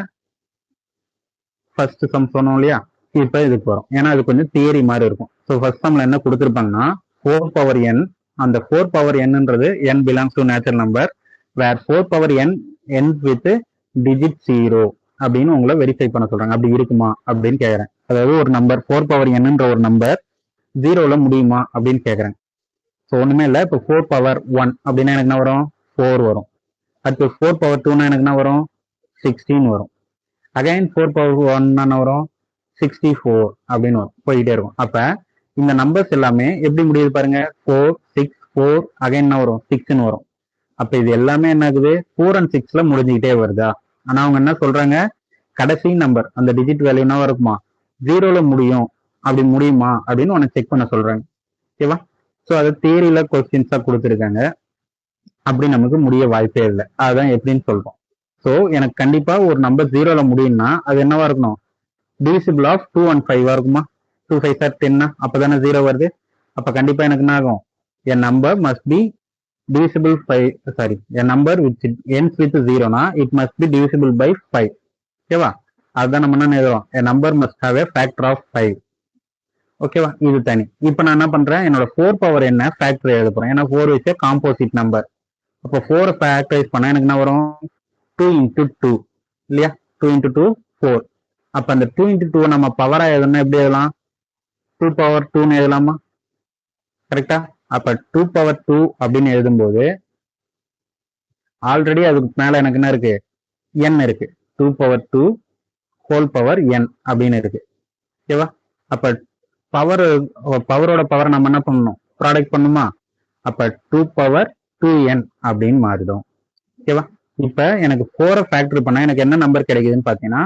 ஃபர்ஸ்ட் சம் சொன்னோம் இல்லையா, இப்ப இதுக்கு வரும். ஏன்னா அது கொஞ்சம் தியரி மாதிரி இருக்கும். ஸோ ஃபர்ஸ்ட் சம்ல என்ன கொடுத்துருப்பாங்கன்னா 4/n. அந்த 4/nன்றது n belongs to natural number where 4/n ends with digit 0 அப்படின்னு உங்களை வெரிஃபை பண்ண சொல்றாங்க. அப்படி இருக்குமா அப்படின்னு கேட்கறேன். அதாவது ஒரு நம்பர் 4/nன்ற ஒரு நம்பர் 0ல முடியுமா அப்படின்னு கேட்கறேன். ஸோ ஒண்ணுமே இல்லை. இப்போ 4/1 அப்படின்னா எனக்கு என்ன வரும்? 4 வரும். அடுத்து 4/2னா எனக்கு என்ன வரும்? 16 வரும். அகைன் 4/1 என்ன வரும்? 64 அப்படின்னு வரும். போயிட்டே இருக்கும். அப்ப இந்த நம்பர்ஸ் எல்லாமே எப்படி முடியுது பாருங்க. 4, 6, 4 அகைன் என்ன வரும்? 6ன்னு வரும். அப்ப இது எல்லாமே என்ன ஆகுது? 4 and 6ல முடிஞ்சுக்கிட்டே வருதா? ஆனா அவங்க என்ன சொல்றாங்க, கடைசி நம்பர் அந்த டிஜிட் வேல்யூ என்ன இருக்குமா? 0ல முடியும். அப்படி முடியுமா அப்படின்னு உனக்கு செக் பண்ண சொல்றாங்க. ஓகேவா? ஸோ அது தியரியில கொஸ்டின்ஸா கொடுத்துருக்காங்க. அப்படி நமக்கு முடிய வாய்ப்பே இல்லை. அதுதான் எப்படின்னு சொல்றோம். ஸோ எனக்கு கண்டிப்பா ஒரு நம்பர் 0ல முடியும்னா அது என்னவா இருக்கணும்? டிவிசிபிள் ஆஃப் 2 and 5 இருக்குமா? 2 5 are 10. அப்பதானே 0 வருது. அப்ப கண்டிப்பா எனக்கு என்ன ஆகும்? a number must be divisible by a number which ends with 0 னா it must be divisible by 5. ஓகேவா? அதுதான் நம்ம என்ன எழுதுறோம்? a number must have a factor of 5. ஓகேவா? இது தனி. இப்போ நான் என்ன பண்றேன்? என்னோட 4/n ஃபேக்டர் எழுத போறேன். ஏன்னா 4 is a composite number. அப்போ 4 ஃபேக்டரைஸ் பண்ணா எனக்கு என்ன வரும்? 2 × 2 இல்லையா? 2 × 2 4. அப்ப அந்த 2 × 2 நம்ம பவரா எழுதணும்னா எப்படி எழுதலாம்? 2/2ன்னு எழுதலாமா? கரெக்டா? அப்ப 2/2 அப்படின்னு எழுதும்போது ஆல்ரெடி அதுக்கு மேல எனக்கு என்ன இருக்கு? n இருக்கு. 2/2 whole power n அப்படின்னு இருக்கு. ஓகேவா? அப்ப பவரோட பவர் நம்ம என்ன பண்ணணும்? ப்ராடக்ட் பண்ணுமா? அப்ப 2/2n அப்படின்னு மாறிடும். ஓகேவா? இப்ப எனக்கு 4 ஃபேக்டர் பண்ணா எனக்கு என்ன நம்பர் கிடைக்குதுன்னு பாத்தீங்கன்னா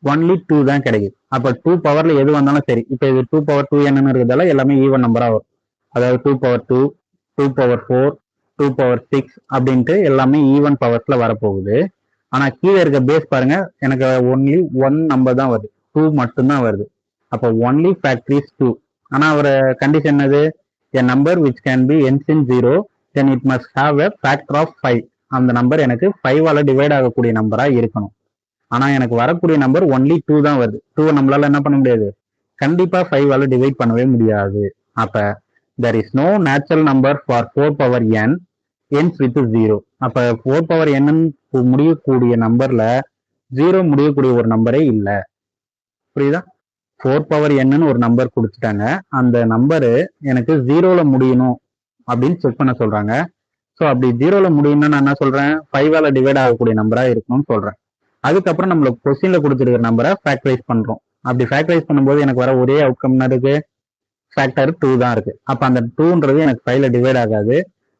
ஒன்லி 2 தான் கிடைக்குது. அப்ப 2 பவர்ல எது வந்தாலும் சரி. இப்ப இது 2/2n இருக்கிறதால எல்லாமே ஈவன் நம்பரா வரும். அதாவது 2/2, 2/4, 2/6 அப்படின்ட்டு எல்லாமே ஈவன் பவர்ஸ்ல வரப்போகுது. ஆனா கீழே இருக்க பேஸ் பாருங்க, எனக்கு ஒன்லி 1 நம்பர் தான் வருது. 2 மட்டும்தான் வருது. அப்போ ஒன்லி ஃபேக்டர் இஸ் 2. ஆனா ஒரு கண்டிஷன் என்னது? a number which can be ends in 0 then it must have a factor of 5. அந்த நம்பர் எனக்கு 5ஆல டிவைட் ஆகக்கூடிய நம்பரா இருக்கணும். ஆனா எனக்கு வரக்கூடிய நம்பர் ஒன்லி 2 தான் வருது. 2 நம்மளால என்ன பண்ண முடியாது? கண்டிப்பா 5ஆல டிவைட் பண்ணவே முடியாது. அப்ப there is no natural number for 4/n ends with 0. அப்ப 4/n முடியக்கூடிய நம்பர்ல 0 முடியக்கூடிய ஒரு நம்பரே இல்ல. புரியுதா? 4/n ஒரு நம்பர் கொடுத்துட்டாங்க. அந்த நம்பரு எனக்கு 0ல முடியணும் அப்படின்னு செக் பண்ண சொல்றாங்க. ஸோ அப்படி 0ல முடியும்னா நான் என்ன சொல்றேன்? 5ஆல டிவைட் ஆகக்கூடிய நம்பரா இருக்கணும்னு சொல்றேன். அதுக்கப்புறம் நம்மளுக்கு கொஸ்டின்ல கொடுத்துருக்கிற நம்பரை ஃபேக்டரைஸ் பண்றோம். அப்படி ஃபேக்டரைஸ் பண்ணும்போது எனக்கு வர ஒரே அவுட்கம் என்ன இருக்கு? ஃபேக்டர் 2 தான் இருக்கு. அப்ப அந்த 2ன்றது எனக்கு 5ல டிவைட் ஆகாது.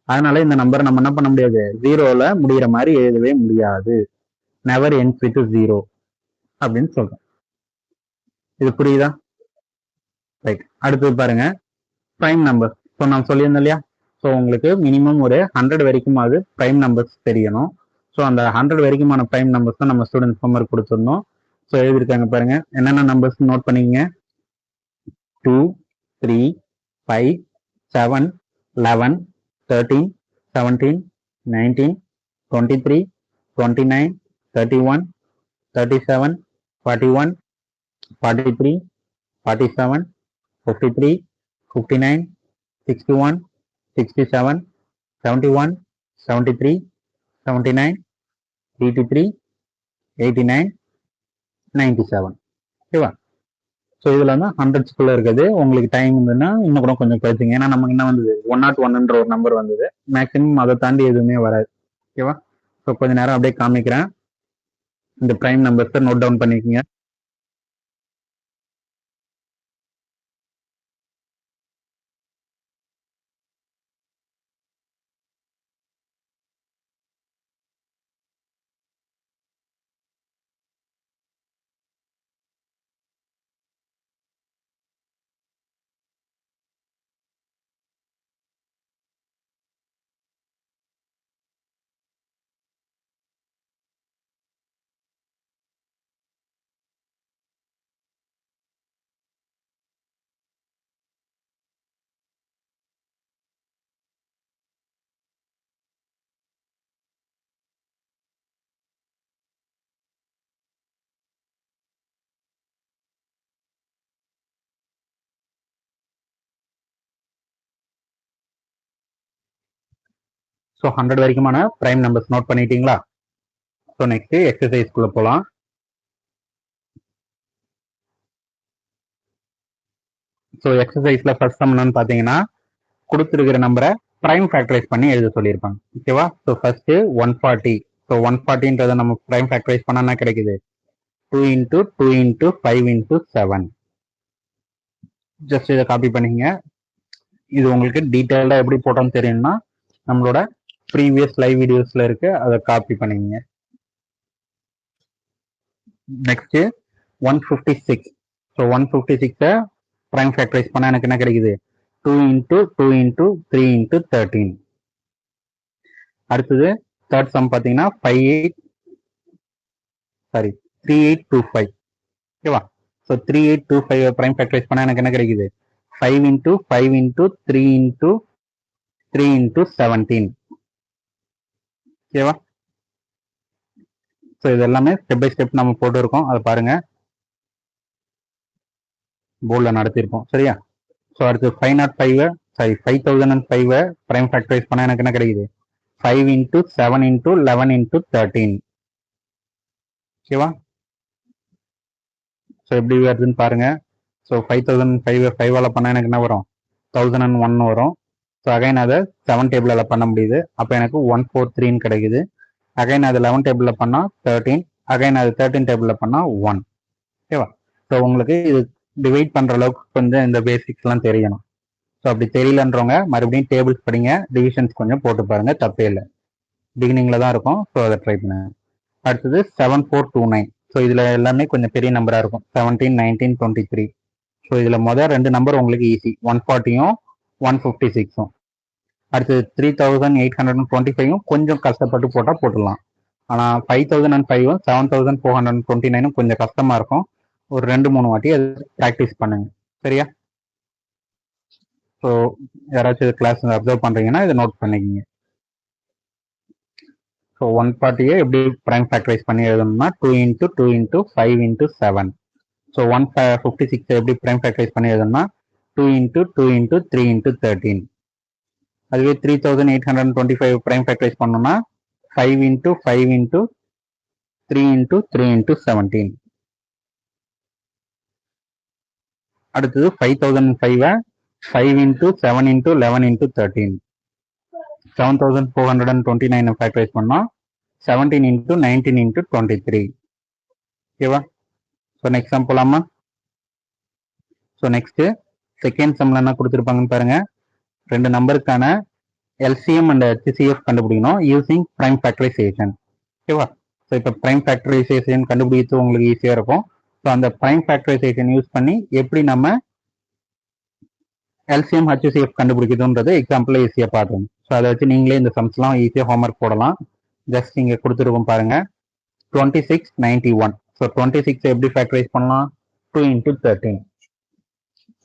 அதனால இந்த நம்பரை நம்ம என்ன பண்ண முடியாது? 0ல முடிகிற மாதிரி எழுதவே முடியாது. நெவர் ends with 0 அப்படின்னு சொல்றோம். இது புரியுதா? ரைட். அடுத்தது பாருங்க, பிரைம் நம்பர். ஸோ நான் சொல்லியிருந்தேன் இல்லையா? ஸோ உங்களுக்கு மினிமம் ஒரு 100 வரைக்கும் அது பிரைம் நம்பர்ஸ் தெரியணும். ஸோ அந்த 100 வரைக்குமான பிரைம் நம்பர்ஸ் தான் நம்ம ஸ்டூடெண்ட்ஸ் ஹோம்ஒர்க் கொடுத்துருந்தோம். ஸோ எழுதியிருக்காங்க பாருங்க. என்னென்ன நம்பர்ஸ் நோட் பண்ணிக்கங்க. 2, 3, 5, 7, 11, 13, 17, 19, 23, 29, 31, 37, 41, 43, 47, 53, 59, 61, 67, 71, 73, 79, 83, 89, 97. ஓகேவா? ஸோ இதுல வந்து 100ஸ்குள்ள இருக்குது. உங்களுக்கு டைம் இருந்ததுன்னா இன்னும் கூட கொஞ்சம் பேசுங்க. ஏன்னா நமக்கு என்ன வந்தது? 101ன்ற ஒரு நம்பர் வந்தது. மேக்ஸிமம் அதை தாண்டி எதுவுமே வராது. ஓகேவா? ஸோ கொஞ்ச நேரம் அப்படியே காமிக்கிறேன். இந்த பிரைம் நம்பர்ஸை நோட் டவுன் பண்ணிக்கோங்க. ஸோ 100 வரைக்குமான பிரைம் நம்பர்ஸ் நோட் பண்ணிட்டீங்களா? ஸோ நெக்ஸ்ட் எக்ஸசைஸ்க்குள்ள போகலாம். ஸோ எக்ஸசைஸ்ல ஃபர்ஸ்ட் சம் என்னன்னு பார்த்தீங்கன்னா, கொடுத்துருக்கிற நம்பரை பிரைம் ஃபேக்டரைஸ் பண்ணி எழுத சொல்லியிருப்பாங்க. ஓகேவா? So first 140. ஸோ 140ன்றதை நம்ம பிரைம் ஃபேக்டரைஸ் பண்ணா என்ன கிடைக்குது? 2 இன்டூ 2 இன்டூ 5 இன்டூ 7. ஜஸ்ட் இதை காப்பி பண்ணிக்கங்க. இது உங்களுக்கு டீட்டெயில்டா எப்படி போட்டோம்னு தெரியும்னா நம்மளோட ப்ரீவியஸ் லைவ் வீடியோஸ்ல இருக்கு, அதை காப்பி பண்ணிக்கங்க. நெக்ஸ்ட் 156. ஸோ 156 பிரைம் ஃபேக்டரைஸ் பண்ணா எனக்கு என்ன கிடைக்குது? 2 இன்டூ 2 இன்டூ 3 இன்டூ 13. அடுத்தது தேர்ட் சம் பார்த்தீங்கன்னா 3825. ஓகேவா? ஸோ 3825 பிரைம் ஃபேக்டரைஸ் பண்ணா எனக்கு என்ன கிடைக்குது? 5 இன்டூ 5 இன்டூ 3 இன்டூ 3 இன்டூ 17. ஓகேவா? ஸோ இது எல்லாமே ஸ்டெப் பை ஸ்டெப் நம்ம போட்டு இருக்கோம், அதை பாருங்க, போர்டில் நடத்திருக்கோம். சரியா? ஸோ அடுத்து 5005 பிரைம் ஃபேக்டரைஸ் பண்ணா எனக்கு என்ன கிடைக்குது? 5 இன்டூ 7 இன்டூ 11 இன்டூ 13. ஓகேவா? ஸோ எப்படி வருதுன்னு பாருங்க. ஸோ 5005 5ஆல பண்ணா எனக்கு என்ன வரும்? 1001 வரும். ஸோ அகைன் அதை 7 டேபிளில் பண்ண முடியுது, அப்போ எனக்கு 143 கிடைக்குது. அகைன் அது 11 டேபிளில் பண்ணால் 13, அகைன் அது 13 டேபிளில் பண்ணால் 1. ஓகேவா? ஸோ உங்களுக்கு இது டிவைட் பண்ணுற அளவுக்கு கொஞ்சம் இந்த பேசிக்ஸ்லாம் தெரியணும். ஸோ அப்படி தெரியலன்றவங்க மறுபடியும் டேபிள்ஸ் படிங்க, டிவிஷன்ஸ் கொஞ்சம் போட்டு பாருங்க, தப்பே இல்லை. பிகினிங்கில் தான் இருக்கும், ஸோ அதை ட்ரை பண்ணுங்க. அடுத்தது 7429. ஸோ இதில் எல்லாமே கொஞ்சம் பெரிய நம்பராக இருக்கும், 17, 19, 23. ஸோ இதில் முதல் 2 நம்பர் உங்களுக்கு ஈஸி, 140யும் 156ம். அடுத்தது 3825ம் கொஞ்சம் கஷ்டப்பட்டு போட்டால் போட்டுடலாம். ஆனால் 5005ம் 7429ம் கொஞ்சம் கஷ்டமாக இருக்கும். ஒரு 2-3 வாட்டி அது ப்ராக்டிஸ் பண்ணுங்க. சரியா? ஸோ யாராச்சும் கிளாஸ் அப்சர்வ் பண்ணுறீங்கன்னா இதை நோட் பண்ணிக்கிங்க. ஸோ 140 எப்படி பிரைம் ஃபேக்டரைஸ் பண்ணி எழுதணும்னா 2 இன்டூ 2 இன்டூ 5 இன்டூ 7. ஸோ 156 எப்படி பிரைம் ஃபேக்டரைஸ் பண்ணி எழுதணும்னா 2 இன்டூ 2 இன்டூ 3 இன்டூ 13. அதுவே 3825 பிரைம் ஃபேக்டரைஸ் பண்ணோம்னா 5 இன்டூ 5 இன்டூ 3 இன்டூ 3 இன்டூ 17. அடுத்தது 5005 5 இன்டூ 7 இன்டூ 11 இன்டூ 13. 7429 ஃபேக்டரைஸ் பண்ணோம் 17 இன்டூ 19 இன்டூ 23. ஓகேவா? ஸோ நெக்ஸ்ட் சம் போலாமா? ஸோ நெக்ஸ்ட் செகண்ட் சம்ல என்ன கொடுத்துருப்பாங்கன்னு பாருங்க. 2 நம்பருக்கான எல்சிஎம் அண்ட் ஹெச்சிஎஃப் கண்டுபிடிக்கணும் யூசிங் பிரைம் ஃபேக்டரைசேஷன். ஓகேவா? ஸோ இப்போ பிரைம் ஃபேக்டரைசேஷன் கண்டுபிடித்து உங்களுக்கு ஈஸியாக இருக்கும். ஸோ அந்த பிரைம் ஃபேக்டரைசேஷன் யூஸ் பண்ணி எப்படி நம்ம எல்சிஎம் ஹெச்சிஎஃப் கண்டுபிடிக்கிறதுன்றது எக்ஸாம்பிள் ஈஸியாக பார்க்கணும். ஸோ அதை வச்சு நீங்களே இந்த சம்ஸ்லாம் ஈஸியாக ஹோம்ஒர்க் போடலாம். ஜஸ்ட் இங்கே கொடுத்துருக்கோம் பாருங்க, 2691. ஸோ 26 எப்படி ஃபேக்டரைஸ் பண்ணலாம்? 2 இன்டூ 13.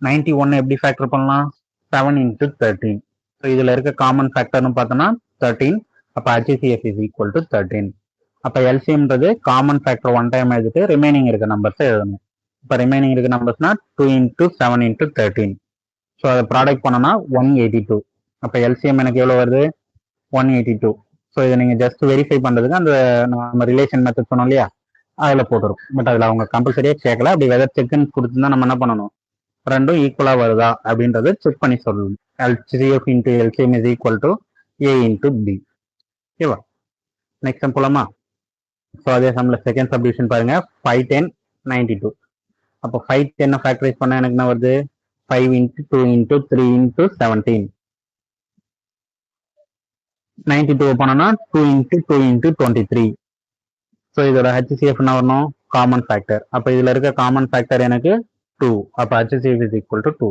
91 எப்படி ஃபேக்டர் பண்ணலாம்? 7 இன்டூ 13. ஸோ இதில் இருக்க காமன் ஃபேக்டர்னு பார்த்தோன்னா 13. அப்போ HCF இஸ் ஈக்குவல் டு 13. அப்போ எல்சிஎம்ன்றது காமன் ஃபேக்டர் 1 டைம் எழுதிட்டு ரிமைனிங் இருக்க நம்பர்ஸை எழுதணும். இப்போ ரிமைனிங் இருக்க நம்பர்ஸ்னா 2 இன்டூ 7 இன்டூ 13. ஸோ அதை ப்ராடக்ட் பண்ணோன்னா 182. அப்போ எல்சிஎம் எனக்கு எவ்வளோ வருது? 182. ஸோ இதை நீங்கள் ஜஸ்ட் வெரிஃபை பண்ணுறதுக்கு அந்த நம்ம ரிலேஷன் மெத்தட் சொன்னோம் இல்லையா, அதில் போட்டுரும். பட் அதில் அவங்க கம்பல்சரியாக கேட்கல. அப்படி வெதர் செக்னு கொடுத்துருந்தா நம்ம என்ன பண்ணணும்? ரெண்டும் ஈக்குவலாக வருதா அப்படின்றத செக் பண்ணி சொல்லணும். HCF into LCM is equal to A into B. ஓகேவா? நெக்ஸ்ட் சம் போலாமா? ஸோ அதே சம்மில் செகண்ட் சப்டிவிஷன் பாருங்க 5 10 92. அப்போ 5 10 ஃபேக்டரைஸ் பண்ணால் எனக்கு என்ன வருது 5 இன்ட்டு 2 இன்ட்டு 3 இன்ட்டு 17. 92 பண்ணோம்னா 2 இன்ட்டு 2 இன்ட்டு 23. ஸோ இதோட ஹெச்சிசிஎஃப் என்ன வரணும் காமன் ஃபேக்டர். அப்போ இதில் இருக்க காமன் ஃபேக்டர் எனக்கு 2. அப்போ ஹெச்சிசிஎஃப் இஸ் ஈக்குவல் டு 2.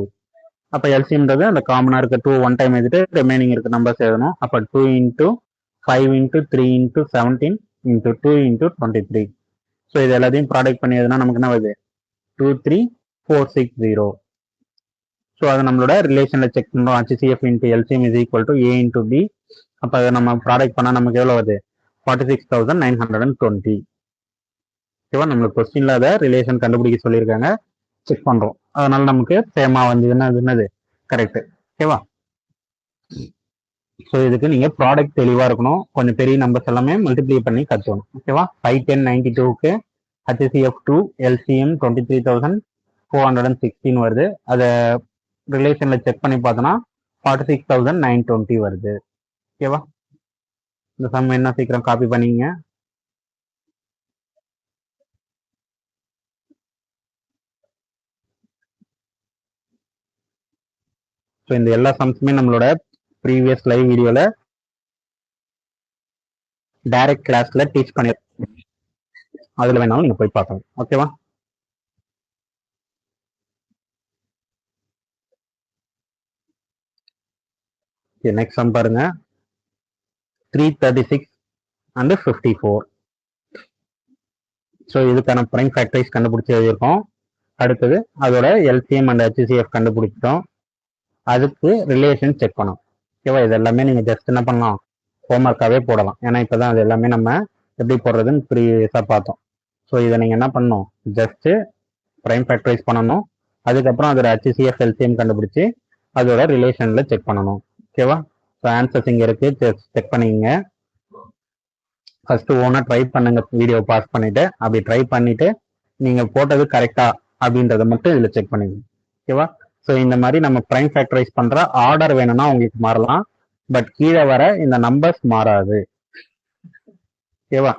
அப்போ எல்சிஎம்ன்றது அந்த காமனாக இருக்க 2 ஒன் டைம் எழுதிட்டு ரிமைனிங் இருக்க நம்பர்ஸ் எழுதணும். அப்போ 2 into 5 into 3 into 17 into 2 into 23. So இது எல்லாத்தையும் ப்ராடக்ட் பண்ணி எதுனா நமக்கு என்ன வருது 23460. ஸோ அதை நம்மளோட ரிலேஷனில் செக் பண்ணுறோம். HCF into LCM is equal to a into b. அப்போ அதை நம்ம ப்ராடக்ட் பண்ணால் நமக்கு எவ்வளோ வருது 46,920. ஓகேவா, நம்மளுக்கு கொஸ்டின்ல அதை ரிலேஷன் கண்டுபிடிக்க சொல்லியிருக்காங்க, செக் பண்றோம். அதனால நமக்கு சேமா வந்ததுன்னா அது என்னது கரெக்ட். ஓகேவா, ஸோ இதுக்கு நீங்க ப்ராடக்ட் தெளிவா இருக்கணும், கொஞ்சம் பெரிய நம்பர்ஸ் எல்லாமே மல்டிப்ளை பண்ணி கற்றுக்கணும். ஓகேவா, 5 10 92க்கு ஹெச்சிசிஎஃப் 2 எல்சிஎம் 23,416 வருது. அதை ரிலேஷன்ல செக் பண்ணி பார்த்தோன்னா 46,920 வருது. ஓகேவா, இந்த சம் என்ன சீக்கிரம் காப்பி பண்ணிங்க. ஸோ இந்த எல்லா சம்ஸுமே நம்மளோட ப்ரீவியஸ் லைவ் வீடியோல டைரக்ட் கிளாஸ்ல டீச் பண்ணி, அதுல வேணாலும் நீங்க போய் பார்க்கலாம். ஓகேவா, நெக்ஸ்ட் சம் பாருங்க 336 and 54. ஸோ இதுக்கான பிரைம் ஃபேக்டரைஸ் கண்டுபிடிச்சி எழுதியிருக்கோம். அடுத்தது அதோட எல்சிஎம் அண்ட் ஹெச்சிசிஎஃப் கண்டுபிடிச்சிட்டோம். அதுக்கு ரிலேஷன் செக் பண்ணோம். ஓகேவா, இது எல்லாமே நீங்க ஜஸ்ட் என்ன பண்ணலாம் ஹோம்ஒர்க்காகவே போடலாம். ஏன்னா இப்போதான் அது எல்லாமே நம்ம எப்படி போடுறதுன்னு ப்ரீவியஸாக பார்த்தோம். ஸோ இதை நீங்கள் என்ன பண்ணணும், ஜஸ்ட்டு ப்ரைம் ஃபேக்டரைஸ் பண்ணணும். அதுக்கப்புறம் அதோட ஹெச்சிசிஎஃப் எல்சிஎம் கண்டுபிடிச்சி அதோட ரிலேஷனில் செக் பண்ணணும். ஓகேவா, ஸோ ஆன்சர்ஸ் இங்கே இருக்குது, செக் பண்ணிக்கங்க. ஃபர்ஸ்ட் ஓனா ட்ரை பண்ணுங்க, வீடியோ பாஸ் பண்ணிட்டு அப்படி ட்ரை பண்ணிட்டு நீங்க போட்டது கரெக்டா அப்படின்றத மட்டும் இதுல செக் பண்ணிக்கணும். ஓகேவா, ஸோ இந்த மாதிரி நம்ம பிரைம் ஃபேக்டரைஸ் பண்ற ஆர்டர் வேணும்னா உங்களுக்கு மாறலாம், பட் கீழே வர இந்த நம்பர்ஸ் மாறாது. ஓகேவா,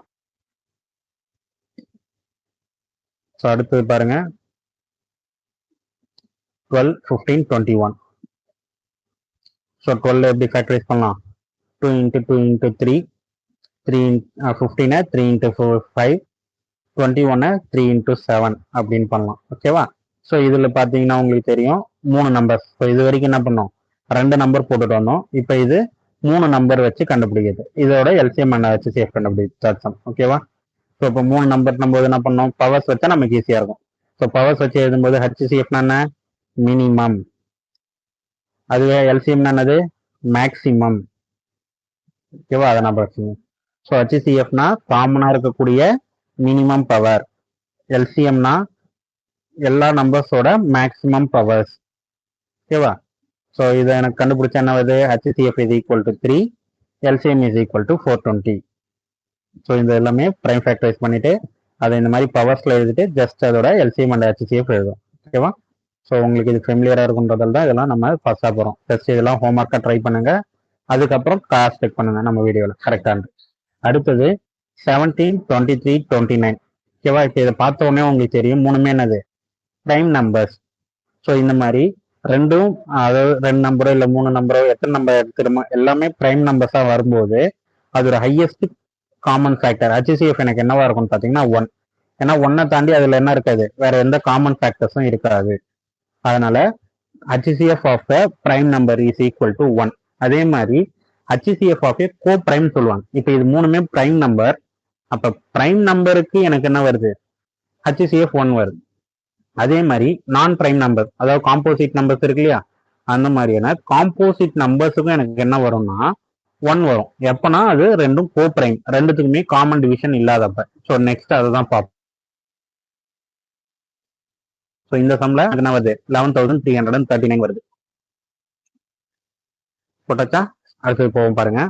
ஸோ அடுத்தது பாருங்க 12 15 21. ஸோ 12 எப்படி ஃபேக்டரைஸ் பண்ணலாம் 2 இன்ட்டு 2 இன்ட்டு 3 3 15 3 இன்ட்டு 5 21 3 இன்ட்டு 7 அப்படின்னு பண்ணலாம். ஓகேவா, ஸோ இதில் பார்த்தீங்கன்னா உங்களுக்கு தெரியும் 3 நம்பர்ஸ். ஸோ இது வரைக்கும் என்ன பண்ணோம் 2 நம்பர் போட்டுட்டு வந்தோம். இப்போ இது 3 நம்பர் வச்சு கண்டுபிடிக்கிறது. இதோட எல்சிஎம் அண்ட் ஹெச்சிசிஎஃப் கண்டுபிடிச்சோம். ஓகேவா, ஸோ இப்போ 3 நம்பர் நம்ம என்ன பண்ணோம் பவர்ஸ் வச்சா நமக்கு ஈஸியாக இருக்கும். ஸோ பவர்ஸ் வச்சு எழுதும்போது ஹெச்சிசிஎஃப்னா என்ன மினிமம், அதுவே எல்சிஎம்னா என்னது மேக்சிமம். ஓகேவா, அதை நான் பார்த்துங்க. ஸோ ஹெச்சிசிஎஃப்னா காமனாக இருக்கக்கூடிய மினிமம் பவர், எல்சிஎம்னா எல்லா நம்பர்ஸோட மேக்ஸிமம் பவர்ஸ். ஓகேவா, ஸோ இதை எனக்கு கண்டுபிடிச்சா என்ன வருது HCF is equal to 3, LCM is equal to 420. So இந்த எல்லாமே பிரைம் ஃபேக்டரைஸ் பண்ணிட்டு அதை இந்த மாதிரி பவர்ஸ்ல எழுதிட்டு ஜஸ்ட் அதோட எல்சிஎம் அண்ட் ஹெச்சிசிஎஃப் எழுதும். ஓகேவா, ஸோ உங்களுக்கு இது ஃபெமிலியரா இருக்குன்றதால தான் இதெல்லாம் நம்ம ஃபர்ஸ்டா போறோம். ஜஸ்ட் இதெல்லாம் ஹோம்ஒர்க்கா ட்ரை பண்ணுங்க, அதுக்கப்புறம் கிளாஸ் செக் பண்ணுங்க நம்ம வீடியோல கரெக்டான. அடுத்தது 17 23 29. ஓகேவா, இப்போ இதை பார்த்த உடனே உங்களுக்கு தெரியும் மூணுமே என்னது பிரைம் நம்பர்ஸ். ஸோ இந்த மாதிரி ரெண்டும், அதாவது 2 நம்பரோ இல்லை 3 நம்பரோ எத்தனை நம்பர் எடுத்துருமோ எல்லாமே பிரைம் நம்பர்ஸா வரும்போது அதோட ஹையஸ்ட் காமன் ஃபேக்டர் ஹெச்சிசிஎஃப் எனக்கு என்னவா இருக்கும்னு பார்த்தீங்கன்னா 1. ஏன்னா 1 தாண்டி அதுல என்ன இருக்காது, வேற எந்த காமன் ஃபேக்டர்ஸும் இருக்காது. அதனால HCF of a prime number is equal to 1. அதே மாதிரி HCF of a co prime சொல்லுவாங்க. இப்போ இது மூணுமே பிரைம் நம்பர், அப்ப பிரைம் நம்பருக்கு எனக்கு என்ன வருது ஹெச்சிசிஎஃப் 1 வருது. அதே மாதிரி நான் பிரைம் நம்பர், அதாவது காம்போசிட் நம்பர்ஸ் இருக்கு இல்லையா, அந்த மாதிரியான காம்போசிட் நம்பர்ஸுக்கும் எனக்கு என்ன வரும்னா 1 வரும். எப்பனா அது ரெண்டும் கோ பிரைம், ரெண்டுத்துக்குமே காமன் டிவிஷன் இல்லாதப்ப. ஸோ நெக்ஸ்ட் அதை தான் பார்ப்போம். ஸோ இந்த சம்ல என்ன வருது 11,339 வருது. போட்டாச்சா, அடுத்தது போவோம் பாருங்க.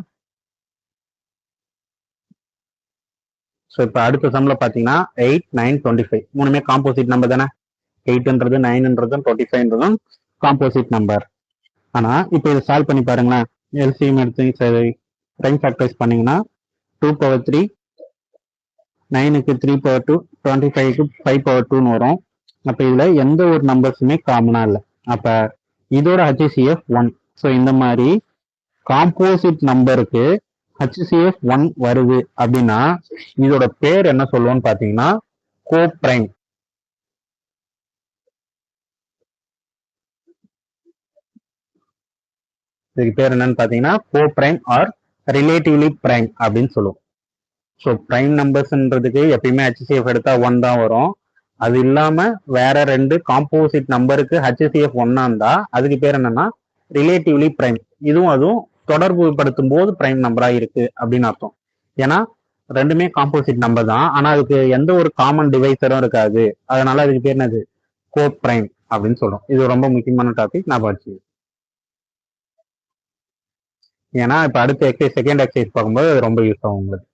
ஸோ இப்போ அடுத்த சம்ல பார்த்தீங்கன்னா 8 9 25 மூணுமே காம்போசிட் நம்பர் தானே. 8ன்றது 9ன்றதும் 25ன்றதும் காம்போசிட் நம்பர். ஆனா இப்போ இதை சால்வ் பண்ணி பாருங்களேன். எல்சிஎம் எடுத்து சரி பிரைம் ஃபேக்டரைஸ் பண்ணீங்கன்னா 2 power 3 9க்கு 3/2, 25க்கு 5/2ன்னு வரும். அப்போ இதில் எந்த ஒரு நம்பர்ஸுமே காமனாக இல்லை. அப்போ இதோட HCF 1. ஸோ இந்த மாதிரி காம்போசிட் நம்பருக்கு HCF 1 வருது அப்படின்னா இதோட பேர் என்ன சொல்லுவோம்னு பார்த்தீங்கன்னா கோப்ரைம். இதுக்கு பேர் என்னன்னு பார்த்தீங்கன்னா கோப்ரைம் ஆர் ரிலேட்டிவ்லி பிரைம் அப்படின்னு சொல்லுவோம். ஸோ பிரைம் நம்பர்ஸ்ன்றதுக்கு எப்பயுமே HCF எடுத்தா 1 தான் வரும். அது இல்லாம வேற ரெண்டு காம்போசிட் நம்பருக்கு HCF 1 இருந்தா அதுக்கு பேர் என்னன்னா ரிலேட்டிவ்லி பிரைம். அதுவும் தொடர்பு படுத்தும் போது பிரைம் நம்பரா இருக்கு அப்படின்னு அர்த்தம். ஏன்னா ரெண்டுமே காம்போசிட் நம்பர் தான், ஆனா அதுக்கு எந்த ஒரு காமன் டிவைசரும் இருக்காது. அதனால அதுக்கு பேர் என்னது கோ பிரைம் அப்படின்னு சொல்றோம். இது ரொம்ப முக்கியமான டாபிக், நான் படிச்சு. ஏன்னா இப்ப அடுத்த எக்ஸைஸ் செகண்ட் எக்ஸைஸ் பார்க்கும்போது அது ரொம்ப யூஸ் ஆகும் உங்களுக்கு.